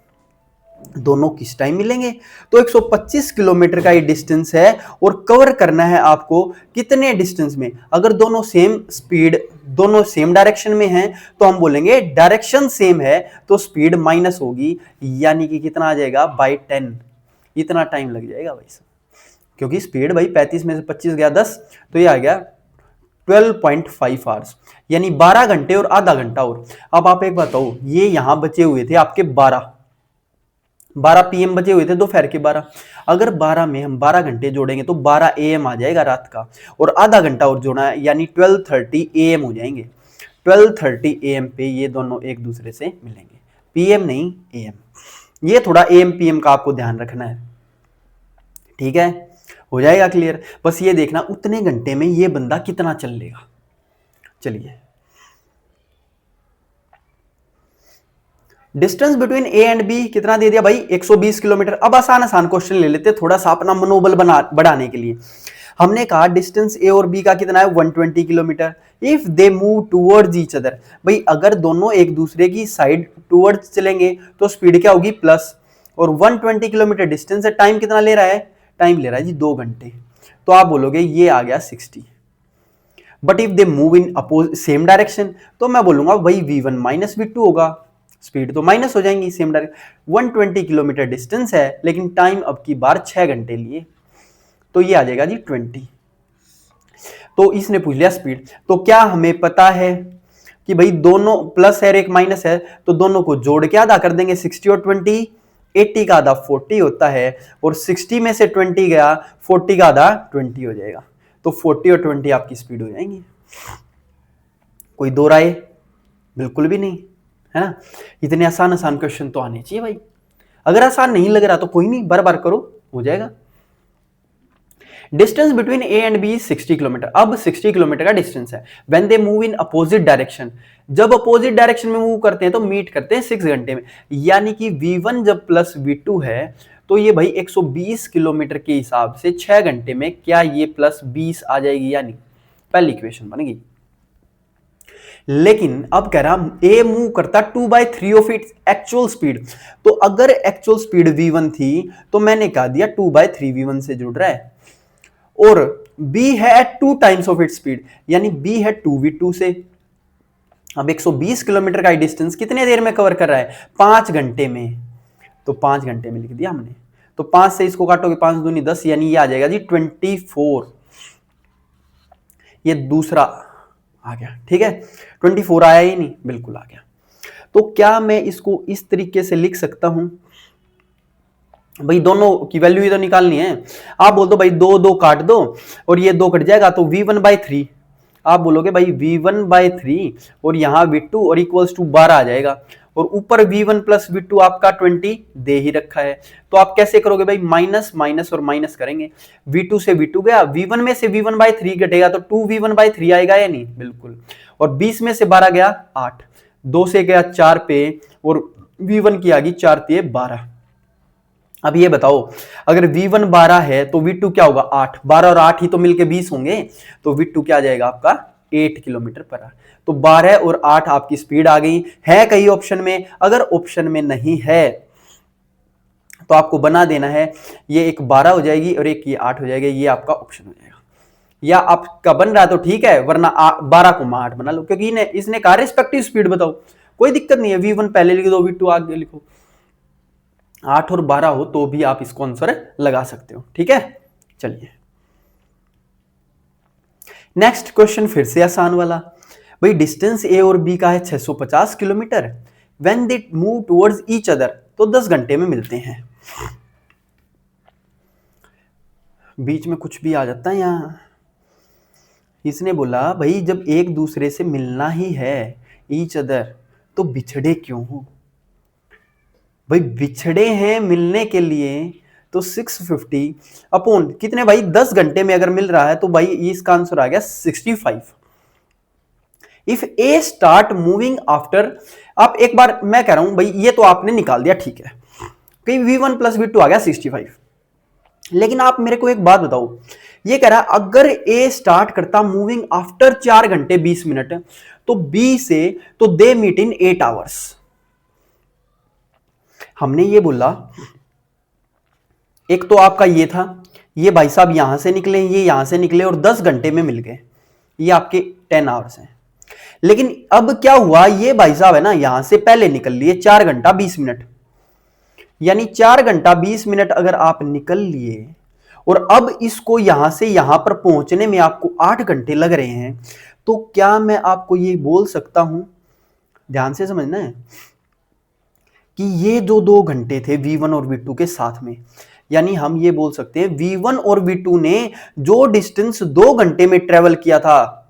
[SPEAKER 1] दोनों किस टाइम मिलेंगे? तो 125 किलोमीटर का ये डिस्टेंस है और कवर करना है आपको कितने डिस्टेंस में? अगर दोनों सेम स्पीड, दोनों सेम डायरेक्शन में हैं तो हम बोलेंगे डायरेक्शन सेम है तो स्पीड माइनस होगी, यानी कि कितना आ जाएगा? बाई 10। इतना टाइम लग जाएगा भाई साहब, क्योंकि स्पीड भाई 35 में से 25 गया 10, तो ये आ गया 12.5 आवर्स, यानी 12 घंटे और आधा घंटा और। अब आप एक बताओ, ये यहां बचे हुए थे आपके 12 PM बचे हुए थे दोपहर के 12। अगर 12 में हम 12 घंटे जोड़ेंगे तो 12 AM आ जाएगा रात का, और आधा घंटा और जोड़ना है यानी 12:30 AM हो जाएंगे। 12:30 AM पे ये दोनों एक दूसरे से मिलेंगे, PM नहीं AM। ये थोड़ा AM PM का आपको ध्यान रखना है, ठीक है? हो जाएगा क्लियर? बस ये देखना उतने घंटे में ये बंदा कितना चल लेगा। चलिए, distance between a and b कितना दे दिया भाई? 120 किलोमीटर। अब आसान आसान क्वेश्चन ले लेते थोड़ा सा अपना मनोबल बढ़ाने के लिए। हमने कहा डिस्टेंस ए और बी का कितना है? 120 kilometre. If they move towards each other, भाई अगर दोनों एक दूसरे की साइड टूवर्ड्स चलेंगे तो स्पीड क्या होगी? प्लस। और 120 किलोमीटर डिस्टेंस है, टाइम कितना ले रहा है? टाइम ले रहा है जी 2 घंटे। तो आप बोलोगे ये आ गया 60। But if they move in same direction, तो मैं बोलूंगा भाई V1 माइनस V2 होगा, स्पीड तो माइनस हो जाएंगी सेम डायरेक्शन। 120 किलोमीटर डिस्टेंस है लेकिन टाइम अब की बार 6 घंटे लिए, तो ये आ जाएगा जी 20। तो इसने पूछ लिया स्पीड, तो क्या हमें पता है कि भाई दोनों प्लस है एक माइनस है, तो दोनों को जोड़ के आधा कर देंगे। 60 और 20, 80 का आधा 40 होता है, और 60 में से 20 गया, 40 का आधा 20 हो जाएगा। तो 40 और 20 आपकी स्पीड हो जाएंगी। कोई दो राय? बिल्कुल भी नहीं, है ना? इतने आसान आसान क्वेश्चन तो आने चाहिए भाई। अगर आसान नहीं लग रहा तो कोई नहीं, बार बार करो, हो जाएगा। Distance between a and b 60 kilometre. अब 60 किलोमीटर का डिस्टेंस है। When they move in opposite direction, जब अपोजिट डायरेक्शन में मूव करते हैं तो मीट करते हैं 6 घंटे में, यानी कि V1 जब प्लस V2 है तो ये भाई 120 किलोमीटर के हिसाब से 6 घंटे में क्या ये प्लस 20 आ जाएगी या नहीं? पहली इक्वेशन बन गई। लेकिन अब कह रहा ए मूव करता 2/3 ऑफ इट्स एक्चुअल स्पीड, तो अगर एक्चुअल स्पीड V1 थी तो मैंने कहा दिया 2/3 V1 से जुड़ रहा है, और B है at 2 times of its speed, यानी B है 2V2 से। अब 120 किलोमीटर का डिस्टेंस कितने देर में कवर कर रहा है? 5 घंटे में, तो 5 घंटे में लिख दिया हमने। तो 5 से इसको काटोगे 5 दूनी 10, यानी ये आ जाएगा जी 24। ये दूसरा आ गया, ठीक है? 24 आया ही नहीं, बिल्कुल आ गया। तो क्या मैं इसको इस तरीके से लिख सकता हूं? भाई दोनों की वैल्यू ही तो निकालनी है। आप बोल दो भाई 2 काट दो और ये 2 कट जाएगा तो V1/3। आप बोलोगे भाई V1/3 और यहां V2 और इक्वल्स टू 12 आ जाएगा, और ऊपर V1 प्लस V2 आपका 20 दे ही रखा है। तो आप कैसे करोगे भाई? माइनस माइनस और माइनस करेंगे। V2 से V2 गया, V1 में से V1/3 घटेगा तो 2V1/3 आएगा या नहीं? बिल्कुल। और 20 में से 12 गया 8, 2 से गया 4 पे, और V1 की आ गई 4 3 12। अब ये बताओ अगर V1 12 है तो V2 क्या होगा? 8। 12 और 8 ही तो मिलके 20 होंगे, तो V2 क्या आ जाएगा आपका? 8 किलोमीटर पर आवर। तो 12 और 8 आपकी स्पीड आ गई है कहीं ऑप्शन में। अगर ऑप्शन में नहीं है तो आपको बना देना है, ये एक 12 हो जाएगी और एक ये 8 हो जाएगा, ये आपका ऑप्शन हो जाएगा। या आपका बन रहा है तो ठीक है, वरना 12 को 8 बना लो, क्योंकि इसने कहा रिस्पेक्टिव स्पीड बताओ, कोई दिक्कत नहीं है। V1 पहले लिख दो, V2 आगे लिखो। 8 और 12 हो तो भी आप इसको आंसर लगा सकते हो, ठीक है? चलिए नेक्स्ट क्वेश्चन फिर से आसान वाला। भाई डिस्टेंस ए और बी का है 650 kilometre, when they move towards each other, तो 10 घंटे में मिलते हैं। बीच में कुछ भी आ जाता है यहां। इसने बोला भाई जब एक दूसरे से मिलना ही है ईच अदर, तो बिछड़े क्यों हो? भाई बिछड़े हैं मिलने के लिए, तो 650 अपॉन कितने भाई, 10 घंटे में अगर मिल रहा है तो भाई इसका आंसर आ गया 65। If A start moving after, आप एक बार मैं कह रहा हूं भाई ये तो आपने निकाल दिया ठीक है कि v1 प्लस v2 आ गया 65, लेकिन आप मेरे को एक बात बताओ, ये कह रहा है अगर ए स्टार्ट करता मूविंग आफ्टर 4 घंटे 20 मिनट, तो बी से तो दे मीट इन 8 आवर्स। हमने ये बोला एक तो आपका ये था, ये भाई साहब यहां से निकले, ये यहां से निकले और 10 घंटे में मिल गए, ये आपके 10 आवर्स हैं। लेकिन अब क्या हुआ, ये भाई साहब है ना यहां से पहले निकल लिए 4 घंटा 20 मिनट, यानी 4 घंटा 20 मिनट अगर आप निकल लिए और अब इसको यहां से यहां पर पहुंचने में आपको 8 घंटे लग रहे हैं, तो क्या मैं आपको ये बोल सकता हूं, ध्यान से समझना है, कि ये जो 2 घंटे थे v1 और v2 के साथ में, यानी हम ये बोल सकते हैं v1 और v2 ने जो डिस्टेंस 2 घंटे में ट्रेवल किया था,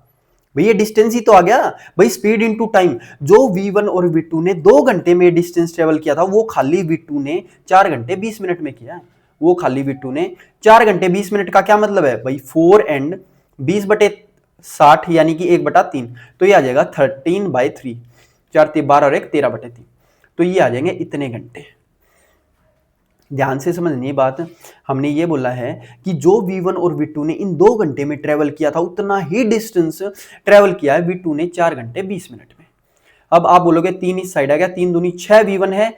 [SPEAKER 1] भैया डिस्टेंस ही तो आ गया भाई, स्पीड इनटू टाइम, जो v1 और v2 ने 2 घंटे में डिस्टेंस ट्रेवल किया था वो खाली v2 ने 4 घंटे 20 मिनट में किया है। वो खाली v2 ने 4 घंटे 20 मिनट का क्या मतलब है भाई, 4 एंड 20/60 यानी कि 1/3, तो ये आ जाएगा 13/3, 4 3 12 और 1 13/3, तो ये आ जाएंगे इतने घंटे। ध्यान से समझनी बात, हमने ये बोला है कि जो v1 और v2 ने इन 2 घंटे में ट्रेवल किया था उतना ही डिस्टेंस ट्रेवल किया है v2 ने 4 घंटे 20 मिनट में। अब आप बोलोगे 3 इस साइड आ गया, 3 दूनी 6 v1 है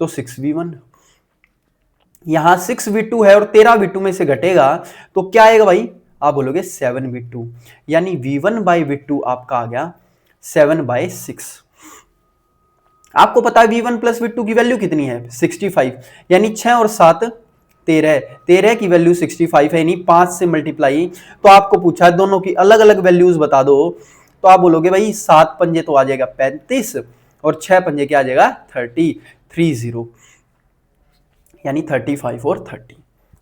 [SPEAKER 1] तो 6 v1, यहां 6 v2 है और 13 v2 में से घटेगा तो क्या आएगा भाई, आप बोलोगे 7 v2, यानी v1/v2 आपका आ गया 7/6। आपको पता है v1 प्लस v2 की वैल्यू कितनी है 65, यानी 6 और 7 13, 13 की वैल्यू 65 है, यानी 5 से मल्टीप्लाई, तो आपको पूछा है दोनों की अलग अलग वैल्यूज बता दो, तो आप बोलोगे भाई 7 पंजे तो आ जाएगा 35 और 6 पंजे क्या आ जाएगा 30, यानी 35 और 30।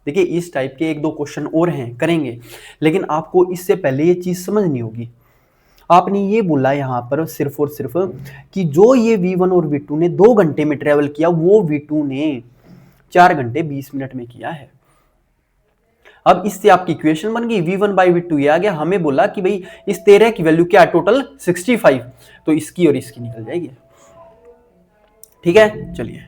[SPEAKER 1] देखिए इस टाइप के 1-2 क्वेश्चन और हैं करेंगे, लेकिन आपको इससे पहले ये चीज समझनी होगी। आपने ये बोला यहां पर सिर्फ और सिर्फ कि जो ये v1 और v2 ने 2 घंटे में ट्रेवल किया वो v2 ने 4 घंटे 20 मिनट में किया है। अब इससे आपकी इक्वेशन बन गई v1/v2 ये आ गया, हमें बोला कि भाई इस 13 की वैल्यू क्या है टोटल 65, तो इसकी और इसकी निकल जाएगी। ठीक है, चलिए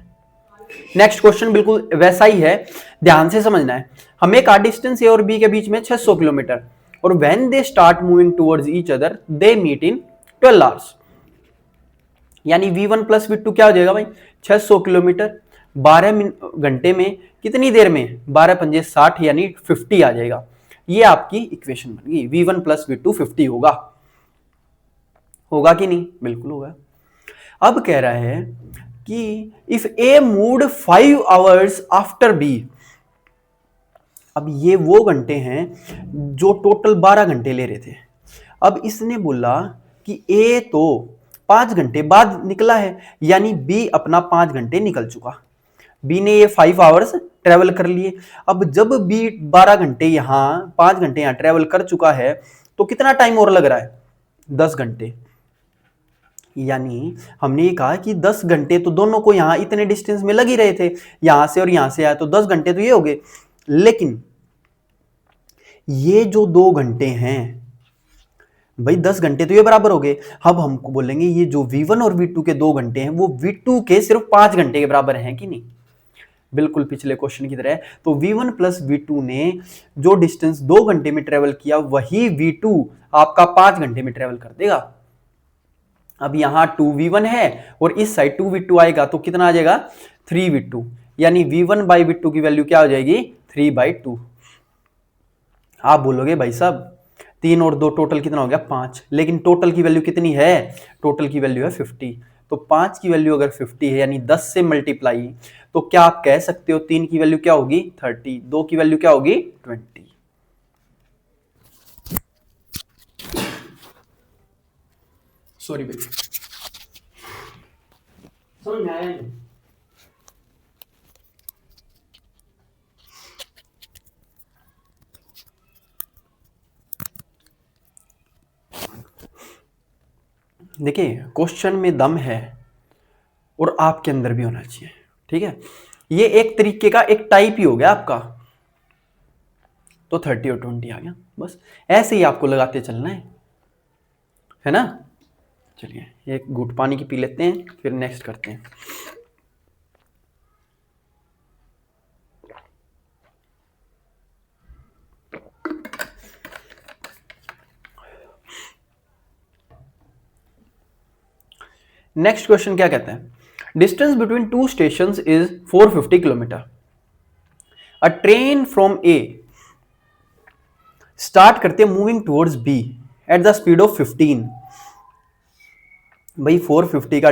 [SPEAKER 1] नेक्स्ट क्वेश्चन बिल्कुल वैसा ही है, ध्यान से समझना है। हमें का डिस्टेंस ए और बी के बीच में 600 किलोमीटर, और when they start moving towards each other they meet in 12 hours, यानी v1 प्लस v2 क्या हो जाएगा भाई 600 किलोमीटर 12 घंटे में, कितनी देर में 12 पंजे 60, यानी 50 आ जाएगा। ये आपकी इक्वेशन बन गई, v1 प्लस v2 50 होगा, होगा कि नहीं, बिल्कुल होगा। अब कह रहा है कि if a moved 5 hours after b, अब ये वो घंटे हैं जो टोटल 12 घंटे ले रहे थे। अब इसने बोला कि ए तो 5 घंटे बाद निकला है, यानी बी अपना 5 घंटे निकल चुका, बी ने ये 5 आवर्स ट्रेवल कर लिए। अब जब बी 12 घंटे यहां 5 घंटे यहां ट्रेवल कर चुका है तो कितना टाइम और लग रहा है 10 घंटे, यानी हमने ये कहा कि 10 घंटे तो दोनों को यहां इतने डिस्टेंस में लग ही रहे थे, यहां से और यहां से आया तो 10 घंटे तो ये हो गए। लेकिन ये जो 2 घंटे हैं भाई 10 घंटे तो ये बराबर हो गए। अब हमको बोलेंगे ये जो v1 और v2 के 2 घंटे हैं वो v2 के सिर्फ 5 घंटे के बराबर हैं कि नहीं, बिल्कुल पिछले क्वेश्चन की तरह। तो v1 प्लस v2 ने जो डिस्टेंस 2 घंटे में ट्रेवल किया वही v2 आपका 5 घंटे में ट्रेवल कर देगा। अब यहां 2v1 है और इस साइड 2v2 आएगा तो कितना आ जाएगा 3v2, यानी v1/v2 की वैल्यू क्या हो जाएगी 3/2। आप बोलोगे भाई साहब 3 और 2 टोटल कितना हो गया 5, लेकिन टोटल की वैल्यू कितनी है, टोटल की वैल्यू है 50, तो 5 की वैल्यू अगर 50 है यानी 10 से मल्टीप्लाई, तो क्या आप कह सकते हो 3 की वैल्यू क्या होगी 30, 2 की वैल्यू क्या होगी 20। सॉरी भाई, समझ में आया नहीं। देखिए क्वेश्चन में दम है और आपके अंदर भी होना चाहिए, ठीक है। ये एक तरीके का एक टाइप ही हो गया आपका, तो 30 और 20 आ गया, बस ऐसे ही आपको लगाते चलना है ना। चलिए एक घूंट पानी की पी लेते हैं, फिर नेक्स्ट करते हैं। नेक्स्ट क्वेश्चन क्या कहते हैं, distance between two station is 450 kilometre. A train from a start करते हैं moving towards b at the speed of 15। भाई 450 का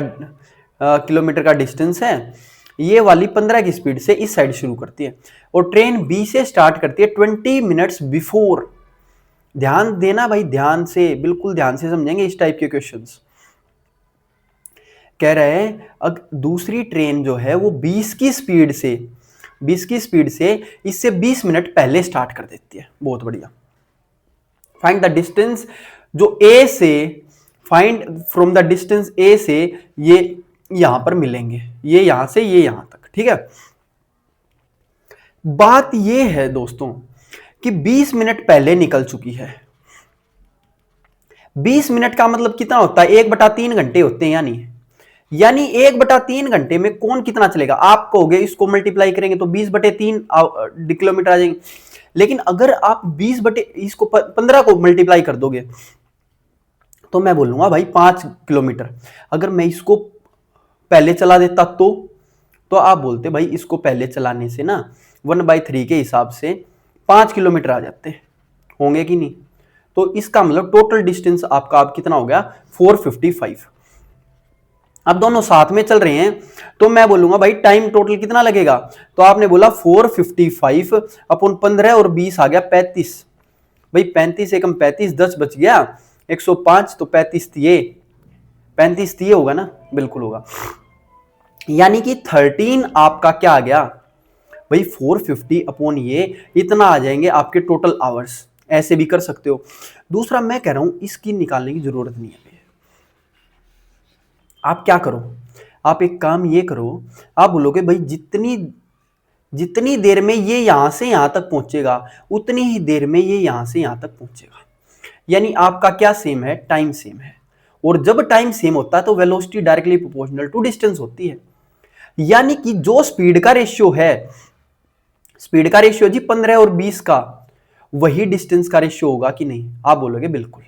[SPEAKER 1] किलोमीटर का डिस्टेंस है, ये वाली 15 की स्पीड से इस साइड शुरू करती है और ट्रेन बी से स्टार्ट करती है 20 मिनट्स बिफोर। ध्यान देना भाई, ध्यान से, बिल्कुल ध्यान से समझेंगे इस टाइप के क्वेश्चंस। कह रहे हैं अब दूसरी ट्रेन जो है वो 20 की स्पीड से इससे 20 मिनट पहले स्टार्ट कर देती है। बहुत बढ़िया। फाइंड द डिस्टेंस जो ए से, फाइंड फ्रॉम द डिस्टेंस ए से ये यहां पर मिलेंगे, ये यहां से ये यहां तक, ठीक है। बात ये है दोस्तों कि 20 मिनट पहले निकल चुकी है। 20 मिनट का मतलब कितना होता है, 1/3 घंटे होते हैं। यानी 1/3 घंटे में कौन कितना चलेगा। आप कहोगे इसको मल्टीप्लाई करेंगे तो 20/3 किलोमीटर आ जाएंगे, लेकिन अगर आप 15 को मल्टीप्लाई कर दोगे तो मैं बोलूंगा भाई 5 किलोमीटर। अगर मैं इसको पहले चला देता तो आप बोलते भाई इसको पहले चलाने से ना 1/3 के हिसाब से 5 किलोमीटर आ जाते होंगे कि नहीं। तो इसका मतलब टोटल डिस्टेंस आपका आप कितना हो गया, 455। अब दोनों साथ में चल रहे हैं तो मैं बोलूंगा भाई टाइम टोटल कितना लगेगा। तो आपने बोला 455 अपॉन 15 और 20 आ गया 35। भाई 35 एकम 35, 10 बच गया 105, तो 35 तिये होगा ना, बिल्कुल होगा। यानी कि 13 आपका क्या आ गया भाई, 450 अपॉन ये इतना आ जाएंगे आपके टोटल आवर्स। ऐसे भी कर सकते हो। दूसरा मैं कह रहा हूं इसकी निकालने की जरूरत नहीं है। आप क्या करो, आप एक काम ये करो, आप बोलोगे भाई जितनी देर में ये यहां से यहां तक पहुंचेगा उतनी ही देर में ये यहां से यहां तक पहुंचेगा। यानी आपका क्या सेम है, टाइम सेम है। और जब टाइम सेम होता है तो velocity directly proportional to distance होती है। यानी कि जो स्पीड का रेशियो जी 15 और 20 का, वही डिस्टेंस का रेशियो होगा कि नहीं। आप बोलोगे बिल्कुल।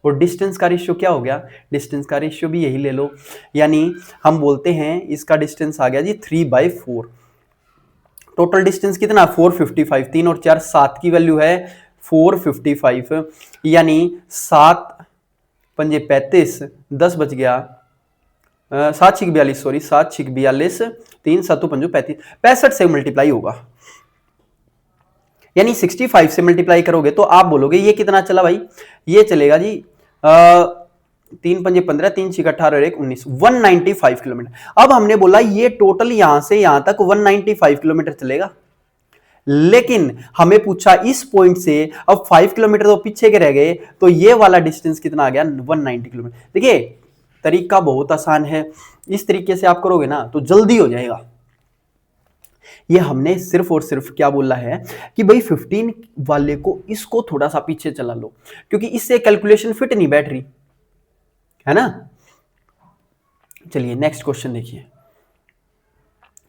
[SPEAKER 1] और डिस्टेंस का रेशियो क्या हो गया, डिस्टेंस का रेशियो भी यही ले लो। यानी हम बोलते हैं इसका डिस्टेंस आ गया जी 3/4। टोटल डिस्टेंस कितना, 455। 3 और 4 7 की वैल्यू है 455। यानी 7 पंजे 35, 10 बच गया 7 6 42, सॉरी 7 6 42, 3 7 5 35, 65 से मल्टीप्लाई होगा। यानी 65 से मल्टीप्लाई करोगे तो आप बोलोगे ये कितना चला भाई, ये चलेगा जी 3 पंजे 15, 3 6 18 और 1 19, 195 किलोमीटर। अब हमने बोला ये टोटल यहां से यहां तक 195 किलोमीटर चलेगा, लेकिन हमें पूछा इस पॉइंट से, अब 5 किलोमीटर तो पीछे के रह गए, तो ये वाला डिस्टेंस कितना आ गया 190 किलोमीटर। देखिए तरीका बहुत आसान है, इस तरीके से आप करोगे ना तो जल्दी हो जाएगा। ये हमने सिर्फ और सिर्फ क्या बोला है कि भाई 15 वाले को इसको थोड़ा सा पीछे चला लो, क्योंकि इससे कैलकुलेशन फिट नहीं बैठ रही है ना। चलिए नेक्स्ट क्वेश्चन देखिए,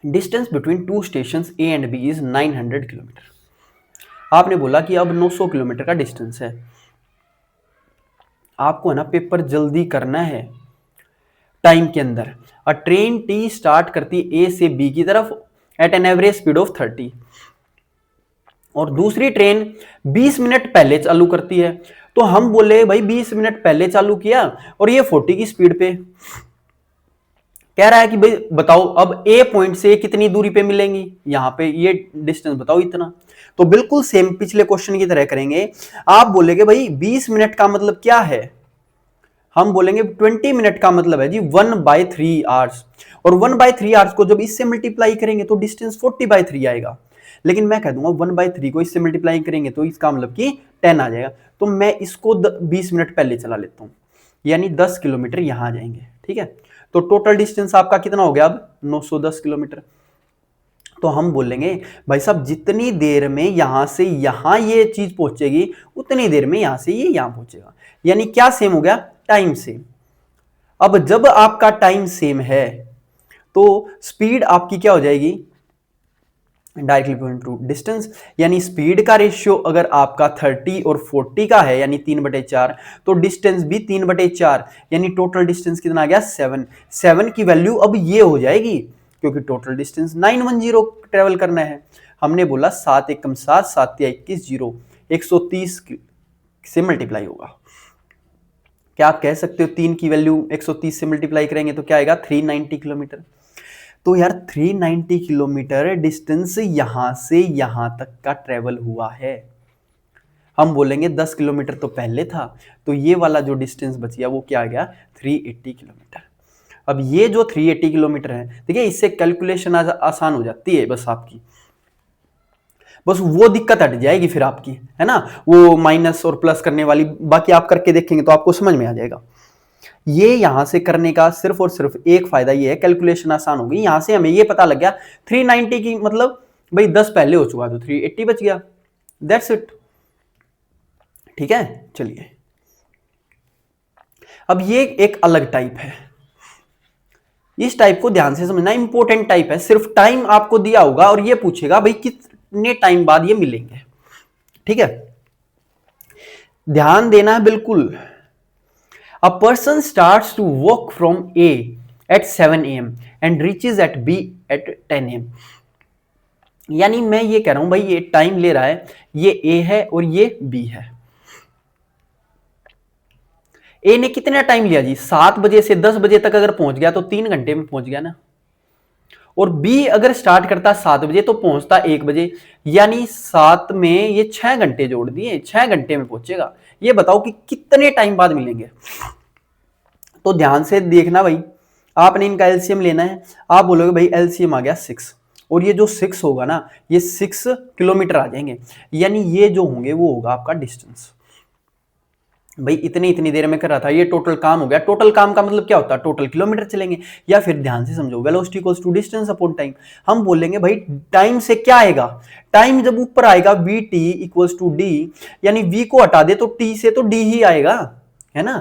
[SPEAKER 1] distance between two station a and b is 900 kilometre. आपने बोला कि अब 900 किलोमीटर का डिस्टेंस है। आपको है ना पेपर जल्दी करना है टाइम के अंदर। अ ट्रेन टी स्टार्ट करती ए से बी की तरफ at an average speed of 30 और दूसरी ट्रेन 20 मिनट पहले चालू करती है। तो हम बोले भाई 20 मिनट पहले चालू किया और ये 40 की स्पीड पे कह रहा है कि भाई बताओ अब ए पॉइंट से कितनी दूरी पे मिलेंगी, यहां पे ये डिस्टेंस बताओ इतना। तो बिल्कुल सेम पिछले क्वेश्चन की तरह करेंगे। आप बोलेगे भाई 20 मिनट का मतलब क्या है, हम बोलेंगे 20 मिनट का मतलब है जी 1/3 आवर्स, और 1/3 आवर्स को जब इससे मल्टीप्लाई करेंगे तो डिस्टेंस 40/3 आएगा। लेकिन मैं कह दूंगा 1/3 को इससे मल्टीप्लाई करेंगे तो इसका मतलब कि 10 आ जाएगा। तो मैं इसको 20 मिनट पहले चला लेता हूं, यानी 10 किलोमीटर यहां आ जाएंगे। ठीक है, तो टोटल डिस्टेंस आपका कितना हो गया अब 910 किलोमीटर। तो हम बोलेंगे भाई साहब जितनी देर में यहां से यहां ये चीज पहुंचेगी उतनी देर में यहां से ये यहां पहुंचेगा, यानी क्या सेम हो गया, टाइम सेम। अब जब आपका टाइम सेम है तो स्पीड आपकी क्या हो जाएगी, डायरेक्टली प्रोपोर्शनल टू डिस्टेंस, यानी स्पीड का रेशियो अगर आपका 30 और 40 का है यानी 3/4, तो डिस्टेंस भी 3/4, यानी टोटल डिस्टेंस कितना आ गया 7। 7 की वैल्यू अब ये हो जाएगी क्योंकि टोटल डिस्टेंस 910 ट्रेवल करना है। हमने बोला 7 एकम 7, 7 या 21 0, 130 से मल्टीप्लाई होगा। क्या आप कह सकते हो 3 की वैल्यू 130 से मल्टीप्लाई करेंगे तो क्या आएगा 390 किलोमीटर। तो यार 390 किलोमीटर डिस्टेंस यहां से यहां तक का ट्रेवल हुआ है। हम बोलेंगे 10 किलोमीटर तो पहले था, तो ये वाला जो डिस्टेंस बच गया वो क्या आ गया 380 किलोमीटर। अब ये जो 380 किलोमीटर है, देखिए इससे कैलकुलेशन आसान हो जाती है बस आपकी, बस वो दिक्कत हट जाएगी फिर आपकी, है ना, वो माइनस और प्लस करने वाली, बाकी आप करके देखेंगे तो आपको समझ में आ जाएगा। ये यहां से करने का सिर्फ और सिर्फ एक फायदा ये है, कैलकुलेशन आसान होगी। यहां से हमें ये पता लग गया 390 की मतलब भाई 10 पहले हो चुका तो 380 बच गया, दैट्स इट। ठीक है, चलिए अब ये एक अलग टाइप है, इस टाइप को ध्यान से समझना, इंपॉर्टेंट टाइप है। सिर्फ टाइम आपको दिया होगा और ये पूछेगा भाई कितने टाइम बाद ये मिलेंगे। ठीक है, ध्यान देना है बिल्कुल। A person starts to walk from A at 7 a.m. and reaches at B at 10 a.m. यानी मैं ये कह रहा हूं भाई ये टाइम ले रहा है, ये A है और ये B है। A ने कितना टाइम लिया जी, 7 बजे से 10 बजे तक अगर पहुंच गया तो 3 घंटे में पहुंच गया ना। और B अगर स्टार्ट करता 7 बजे तो पहुंचता 1 बजे, यानी 7 में ये 6 घंटे जोड़ दिए, 6 घंटे में पहुंचेगा। ये बताओ कि कितने टाइम बाद मिलेंगे। तो ध्यान से देखना भाई, आपने इनका एलसीएम लेना है। आप बोलोगे भाई एलसीएम आ गया 6, और ये जो 6 होगा ना ये 6 किलोमीटर आ जाएंगे, यानी ये जो होंगे वो होगा आपका डिस्टेंस। भाई इतनी देर में कर रहा था, ये टोटल काम हो गया। टोटल काम का मतलब क्या होता है, टोटल किलोमीटर चलेंगे। या फिर ध्यान से समझो, velocity equals to distance upon time. हम बोलेंगे भाई टाइम से क्या आएगा, टाइम जब ऊपर आएगा v t equals to d, यानी वी को हटा दे तो टी से तो डी ही आएगा, है ना।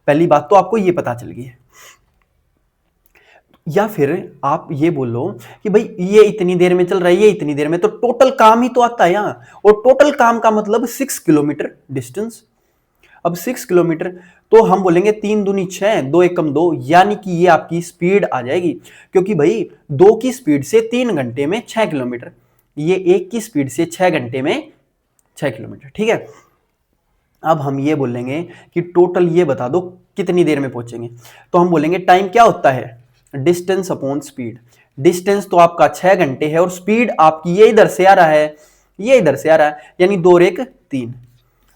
[SPEAKER 1] पहली बात तो आपको ये पता चल गई है। या फिर आप ये बोलो कि भाई ये इतनी देर में चल रहा है, ये इतनी देर में, तो टोटल काम ही तो आता है यहां, और टोटल काम का मतलब 6 किलोमीटर डिस्टेंस। अब 6 किलोमीटर तो हम बोलेंगे 3 दूनी 6, 2 एकम 2, यानी कि ये आपकी स्पीड आ जाएगी, क्योंकि भाई 2 की स्पीड से 3 घंटे में 6 किलोमीटर, ये 1 की स्पीड से 6 घंटे में 6 किलोमीटर। ठीक है, अब हम ये बोलेंगे कि टोटल ये बता दो कितनी देर में पहुंचेंगे। तो हम बोलेंगे टाइम क्या होता है, डिस्टेंस अपॉन स्पीड। डिस्टेंस तो आपका 6 घंटे है और स्पीड आपकी ये इधर से आ रहा है, ये इधर से आ रहा है, यानी 2 और 1 3।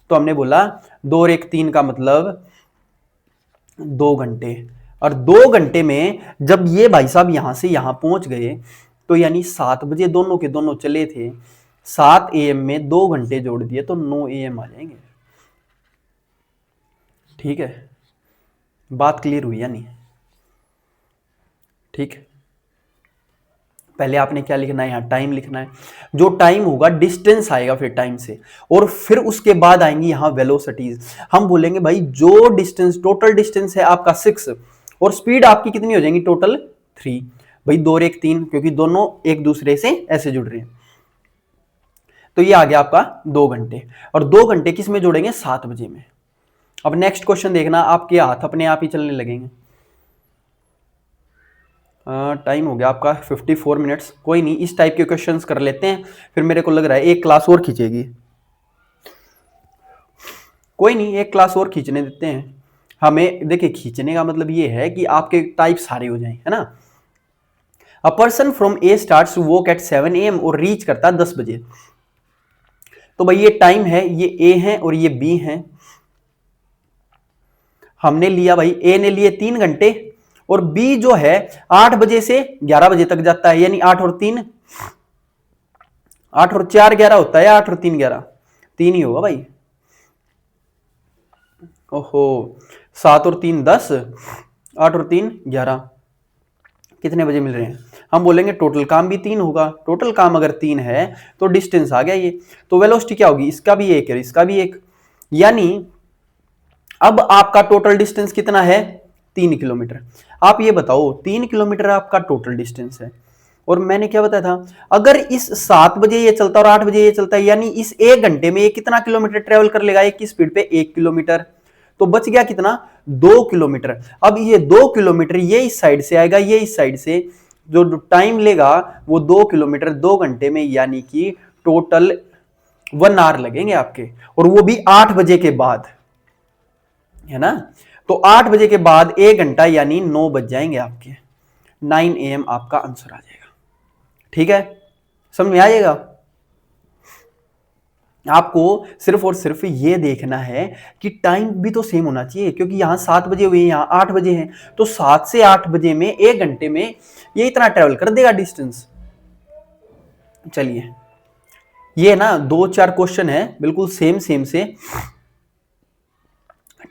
[SPEAKER 1] तो हमने बोला 2 और 1 3 का मतलब 2 घंटे, और 2 घंटे में जब ये भाई साहब यहां से यहां पहुंच गए तो यानी 7 बजे दोनों के दोनों चले थे, 7 AM में 2 घंटे जोड़ दिए तो 9 AM आ जाएंगे। ठीक है, बात क्लियर हुई या नहीं। ठीक, पहले आपने क्या लिखना है, यहां टाइम लिखना है। जो टाइम होगा डिस्टेंस आएगा फिर टाइम से, और फिर उसके बाद आएंगी यहां वेलोसिटीज। हम बोलेंगे भाई जो डिस्टेंस, टोटल डिस्टेंस है आपका 6 और स्पीड आपकी कितनी हो जाएंगी टोटल 3। भाई 2 और 1 3, क्योंकि दोनों एक दूसरे से ऐसे जुड़ रहे हैं। तो ये आ गया आपका 2 घंटे, और 2 घंटे किस में जोड़ेंगे, 7 बजे में। अब नेक्स्ट क्वेश्चन देखना, आपके हाथ अपने आप ही चलने लगेंगे। टाइम हो गया आपका 54 मिनट्स। कोई नहीं, इस टाइप के क्वेश्चंस कर लेते हैं, फिर मेरे को लग रहा है एक क्लास और खींचेगी। कोई नहीं, एक क्लास और खींचने देते हैं हमें। देखिए खींचने का मतलब ये है कि आपके टाइप सारे हो जाएं, है ना। A person from a starts to walk at 7 AM और रीच करता 10 बजे। तो भाई ये टाइम है, ये ए है और ये बी है। हमने लिया भाई, ए ने लिए 3 घंटे और बी जो है 8 बजे से 11 बजे तक जाता है, यानी 8 और 3, 8 और 4 11 होता है, 8 और 3 11, 3 ही होगा भाई। ओहो, 7 और 3 10, 8 और 3 11, कितने बजे मिल रहे हैं? हम बोलेंगे टोटल काम भी 3 होगा। टोटल काम अगर 3 है तो डिस्टेंस आ गया ये। तो वेलोसिटी क्या होगी? इसका भी 1 है, इसका भी 1, यानी अब आपका टोटल डिस्टेंस कितना है? 3 किलोमीटर। आप ये बताओ, 3 किलोमीटर आपका टोटल डिस्टेंस है, और मैंने क्या बताया था, अगर इस 7 बजे ये चलता और 8 बजे ये चलता है, यानी इस 1 घंटे में ये कितना किलोमीटर ट्रेवल कर लेगा? एक की स्पीड पे 1 किलोमीटर। तो बच गया कितना? 2 किलोमीटर। अब ये 2 किलोमीटर ये इस साइड से आएगा, ये इस साइड से, जो टाइम लेगा वो 2 किलोमीटर 2 घंटे में, यानी कि टोटल 1 आवर लगेंगे आपके, और वो भी 8 बजे के बाद, है ना? तो 8 बजे के बाद 1 घंटा यानी 9 बज जाएंगे आपके, 9 AM आपका आंसर आ जाएगा। ठीक है, समझ में आ जाएगा? आपको सिर्फ और सिर्फ ये देखना है कि टाइम भी तो सेम होना चाहिए, क्योंकि यहां 7 बजे हुए, यहां 8 बजे हैं, तो 7 से 8 बजे में 1 घंटे में ये इतना ट्रेवल कर देगा डिस्टेंस। चलिए, ये ना 2-4 क्वेश्चन है बिल्कुल सेम सेम से,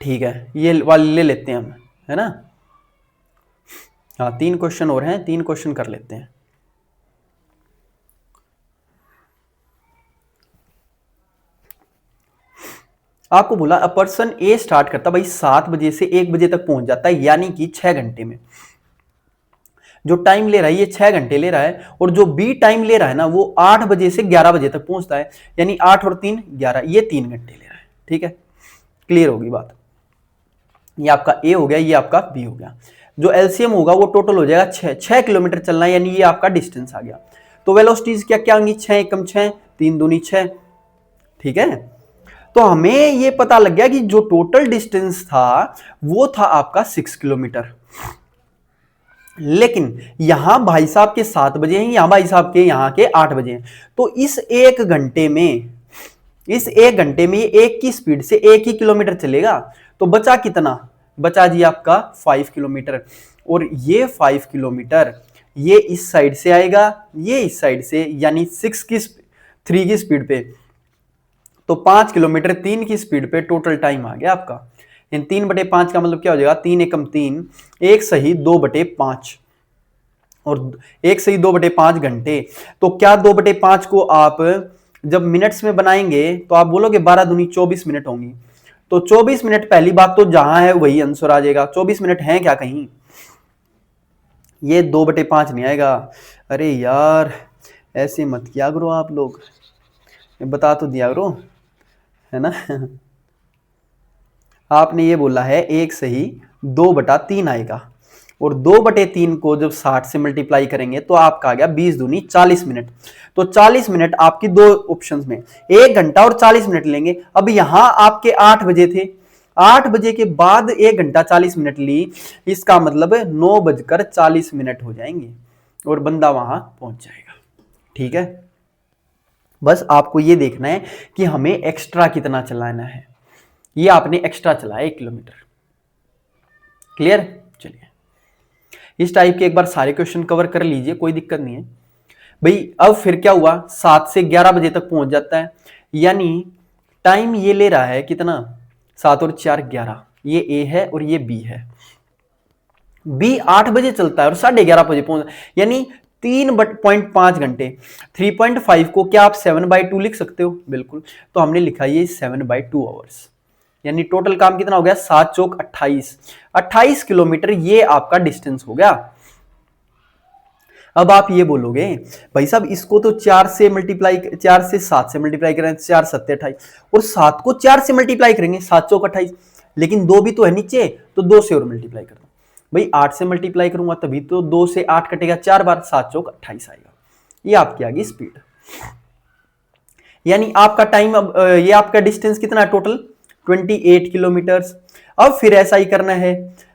[SPEAKER 1] ठीक है, ये वाले ले लेते हैं हम, है ना? हाँ, 3 क्वेश्चन और हैं, 3 क्वेश्चन कर लेते हैं। आपको बोला अ पर्सन ए स्टार्ट करता भाई 7 बजे से 1 बजे तक पहुंच जाता है, यानी कि 6 घंटे में। जो टाइम ले रहा है ये 6 घंटे ले रहा है, और जो बी टाइम ले रहा है ना वो 8 बजे से 11 बजे तक पहुंचता है, यानी 8 और 3 11, ये 3 घंटे ले रहा है। ठीक है, क्लियर होगी बात? ये आपका ए हो गया, ये आपका बी हो गया। जो एलसीएम होगा वो टोटल हो जाएगा 6 किलोमीटर चलना है, यानी ये आपका डिस्टेंस आ गया। तो वेलोसिटीज क्या क्या होंगी? 6 एकम 6, 3 दूनी 6। ठीक है, तो हमें ये पता लग गया कि जो टोटल डिस्टेंस था वो था आपका 6 किलोमीटर। लेकिन यहां भाई साहब के 7 बजे हैं, यहां भाई साहब के यहां के 8 बजे हैं, तो इस 1 घंटे में, इस 1 घंटे में एक की स्पीड से 1 ही किलोमीटर चलेगा। तो बचा कितना? बचा जी आपका 5 किलोमीटर, और ये 5 किलोमीटर ये इस साइड से आएगा, ये इस साइड से, यानी 3 की स्पीड पे, तो 5 किलोमीटर 3 की स्पीड पे टोटल टाइम आ गया आपका। इन 3/5 का मतलब क्या हो जाएगा? 3 एकम 3, 1 सही 2/5, और 1 सही 2/5 घंटे। तो क्या 2/5 को आप जब मिनट्स में बनाएंगे तो आप बोलोगे 12 दूनी 24 मिनट होंगी। तो 24 मिनट, पहली बात तो जहां है वही आंसर आ जाएगा। 24 मिनट है क्या कहीं? ये 2/5 नहीं आएगा। अरे यार, ऐसे मत किया करो आप लोग, बता तो दिया करो, है ना? आपने ये बोला है 1 सही 2/3 आएगा, और 2/3 को जब 60 से मल्टीप्लाई करेंगे तो आपका आ गया 20 दूनी 40 मिनट। तो 40 मिनट आपकी दो ऑप्शंस में, 1 घंटा और 40 मिनट लेंगे। अब यहां आपके 8 बजे थे, 8 बजे के बाद 1 घंटा 40 मिनट ली, इसका मतलब 9:40 हो जाएंगे और बंदा वहां पहुंच जाएगा। ठीक है, बस आपको ये देखना है कि हमें एक्स्ट्रा कितना चलाना है। ये आपने एक्स्ट्रा चलाया 1 किलोमीटर। क्लियर? चलिए, इस टाइप के एक बार सारे क्वेश्चन कवर कर लीजिए, कोई दिक्कत नहीं है भाई। अब फिर क्या हुआ? 7 से 11 बजे तक पहुंच जाता है, यानी टाइम ये ले रहा है कितना? 7 और 4 11, ये ए है और ये बी है। बी 8 बजे चलता है और 11:30 बजे पहुंच, यानी 3.5 घंटे। 3.5 को क्या आप 7/2 लिख सकते हो? बिल्कुल। तो हमने लिखा ये 7/2 आवर्स, यानी टोटल काम कितना हो गया? 7 चौक 28, 28 किलोमीटर ये आपका डिस्टेंस हो गया। अब आप ये बोलोगे भाई साहब इसको तो 4 से 7 से मल्टीप्लाई करें, 4 7 28, और 7 को 4 से मल्टीप्लाई करेंगे, 7 चौक 28, लेकिन 2 भी तो है नीचे, तो 2 से और मल्टीप्लाई कर दो भाई। 8 से मल्टीप्लाई करूंगा तभी तो 2 से 8 कटेगा 4 बार, 7 चौक 28 आएगा। ये आपकी आ गई स्पीड, यानी आपका टाइम, अब ये आपका डिस्टेंस कितना है टोटल? 28 किलोमीटर्स। अब फिर ऐसा ही करना है,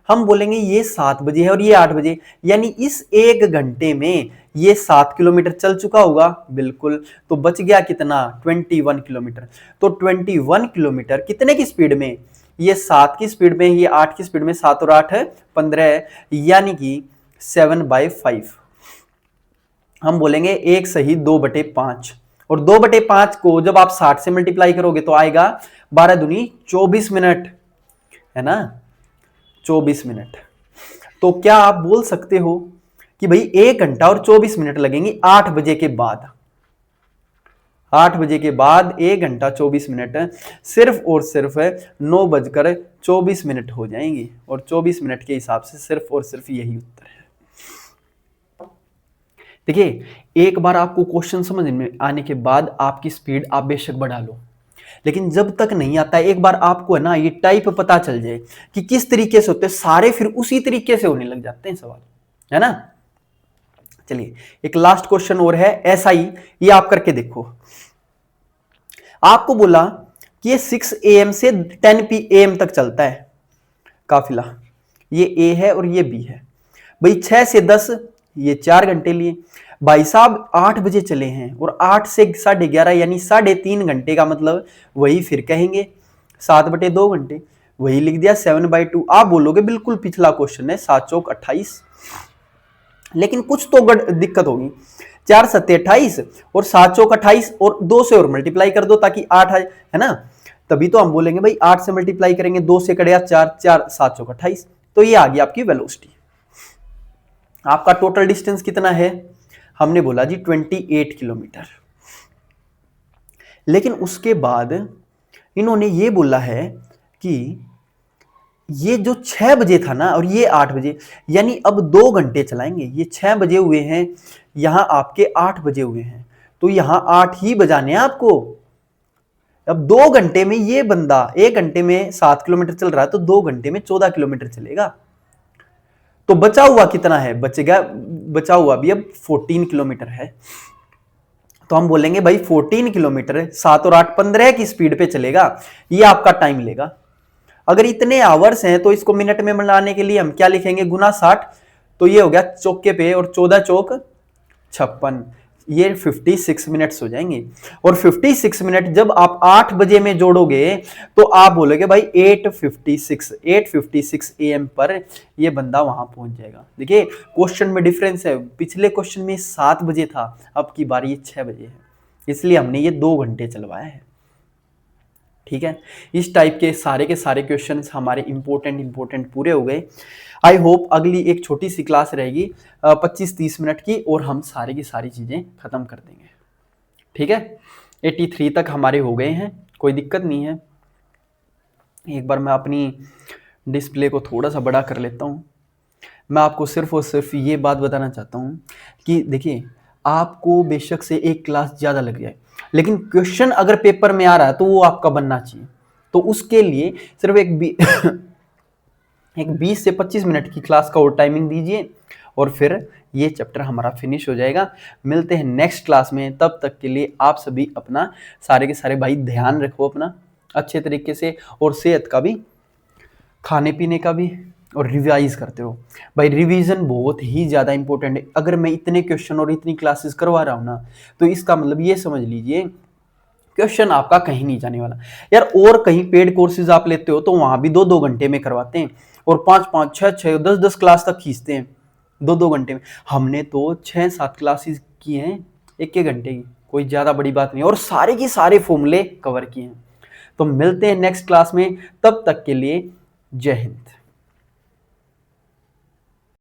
[SPEAKER 1] हम बोलेंगे ये 7 बजे है और ये 8 बजे, यानी इस 1 घंटे में ये 7 किलोमीटर चल चुका होगा। बिल्कुल। तो बच गया कितना? 21 किलोमीटर। तो 21 किलोमीटर कितने की स्पीड में? ये 7 की स्पीड में, ये 8 की स्पीड में, 7 और 8 है 15 है, यानी कि 7/5। हम बोलेंगे 1 सही 2/5, और 2/5 को जब आप 60 से मल्टीप्लाई करोगे तो आएगा 12 दूनी 24 मिनट, है ना, 24 मिनट। तो क्या आप बोल सकते हो कि भाई 1 घंटा और 24 मिनट लगेंगे 8 बजे के बाद, 8 बजे के बाद 1 घंटा 24 मिनट सिर्फ और सिर्फ 9:24 हो जाएंगी, और 24 मिनट के हिसाब से सिर्फ और सिर्फ यही उत्तर है। देखिए, एक बार आपको क्वेश्चन समझ में आने के बाद आपकी स्पीड आप बेशक बढ़ा लो, लेकिन जब तक नहीं आता, एक बार आपको है ना ये टाइप पता चल जाए कि किस तरीके से होते हैं, सारे फिर उसी तरीके से होने लग जाते हैं सवाल, है ना। चलिए एक लास्ट क्वेश्चन और है SI, ये आप करके देखो। आपको बोला कि ये 6 AM से 10 PM तक चलता है काफिला, ये A है और ये B है। भाई 6 से 10 ये 4 घंटे लिए, भाई साहब 8 बजे चले हैं और 8 से 11:30 यानी 3.5 घंटे का मतलब वही फिर कहेंगे 7/2 घंटे, वही लिख दिया 7/2। आप बोलोगे बिल्कुल पिछला क्वेश्चन है, 7 चौक 28, लेकिन कुछ तो दिक्कत होगी। 4 सत्ते 28 और 7 चौक 28 और 2 से और मल्टीप्लाई कर दो ताकि 8 आए, है ना। तभी तो हम बोलेंगे भाई 8 से मल्टीप्लाई करेंगे, 2 से कड़िया 4, 4 7 चौक 28, तो ये आ गई आपकी वेलोसिटी। आपका टोटल डिस्टेंस कितना है, हमने बोला जी 28 किलोमीटर। लेकिन उसके बाद इन्होंने ये बोला है कि ये जो 6 बजे था ना और ये 8 बजे, यानी अब 2 घंटे चलाएंगे। ये 6 बजे हुए हैं, यहां आपके 8 बजे हुए हैं, तो यहां 8 ही बजाने हैं आपको। अब 2 घंटे में ये बंदा 1 घंटे में 7 किलोमीटर चल रहा है, तो 2 घंटे में 14 किलोमीटर चलेगा। तो बचा हुआ कितना है, बचा हुआ भी अब 14 किलोमीटर है। तो हम बोलेंगे भाई 14 किलोमीटर 7 और 8 15 की स्पीड पे चलेगा, ये आपका टाइम लेगा। अगर इतने आवर्स हैं तो इसको मिनट में बनाने के लिए हम क्या लिखेंगे, गुना 60, तो ये हो गया चौके पे, और 14 चौक 56, ये 56 मिनट्स हो जाएंगे। और 56 मिनट जब आप 8 बजे में जोड़ोगे तो आप बोलोगे भाई 8:56 AM पर ये बंदा वहां पहुंच जाएगा। देखिए क्वेश्चन में डिफरेंस है, पिछले क्वेश्चन में 7 बजे था, अब की बार ये 6 बजे है, इसलिए हमने ये 2 घंटे चलवाया है। ठीक है, इस टाइप के सारे क्वेश्चंस हमारे इंपॉर्टेंट पूरे हो गए। आई होप अगली एक छोटी सी क्लास रहेगी 25-30 मिनट की, और हम सारी की सारी चीजें खत्म कर देंगे। ठीक है, 83 तक हमारे हो गए हैं, कोई दिक्कत नहीं है। एक बार मैं अपनी डिस्प्ले को थोड़ा सा बड़ा कर लेता हूँ। मैं आपको सिर्फ और सिर्फ ये बात बताना चाहता हूँ कि देखिए, आपको बेशक से एक क्लास ज़्यादा लग जाए, लेकिन क्वेश्चन अगर पेपर में आ रहा है तो वो आपका बनना चाहिए। तो उसके लिए सिर्फ एक 20 से 25 मिनट की क्लास का और टाइमिंग दीजिए, और फिर ये चैप्टर हमारा फिनिश हो जाएगा। मिलते हैं नेक्स्ट क्लास में, तब तक के लिए आप सभी अपना सारे के सारे भाई ध्यान रखो अपना अच्छे तरीके से, और सेहत का भी, खाने पीने का भी, और रिवाइज करते हो भाई। रिवीजन बहुत ही ज़्यादा इंपॉर्टेंट है। अगर मैं इतने क्वेश्चन और इतनी क्लासेस करवा रहा हूँ ना, तो इसका मतलब ये समझ लीजिए क्वेश्चन आपका कहीं नहीं जाने वाला यार। और कहीं पेड कोर्सेज आप लेते हो तो वहां भी 2-2 घंटे में करवाते हैं, और 5-5, 6-6, 10-10 क्लास तक खींचते हैं 2-2 घंटे में। हमने तो 6-7 क्लासेस की हैं 1-1 घंटे की, कोई ज़्यादा बड़ी बात नहीं, और सारे के सारे फॉर्मूले कवर किए हैं। तो मिलते हैं नेक्स्ट क्लास में, तब तक के लिए जय हिंद।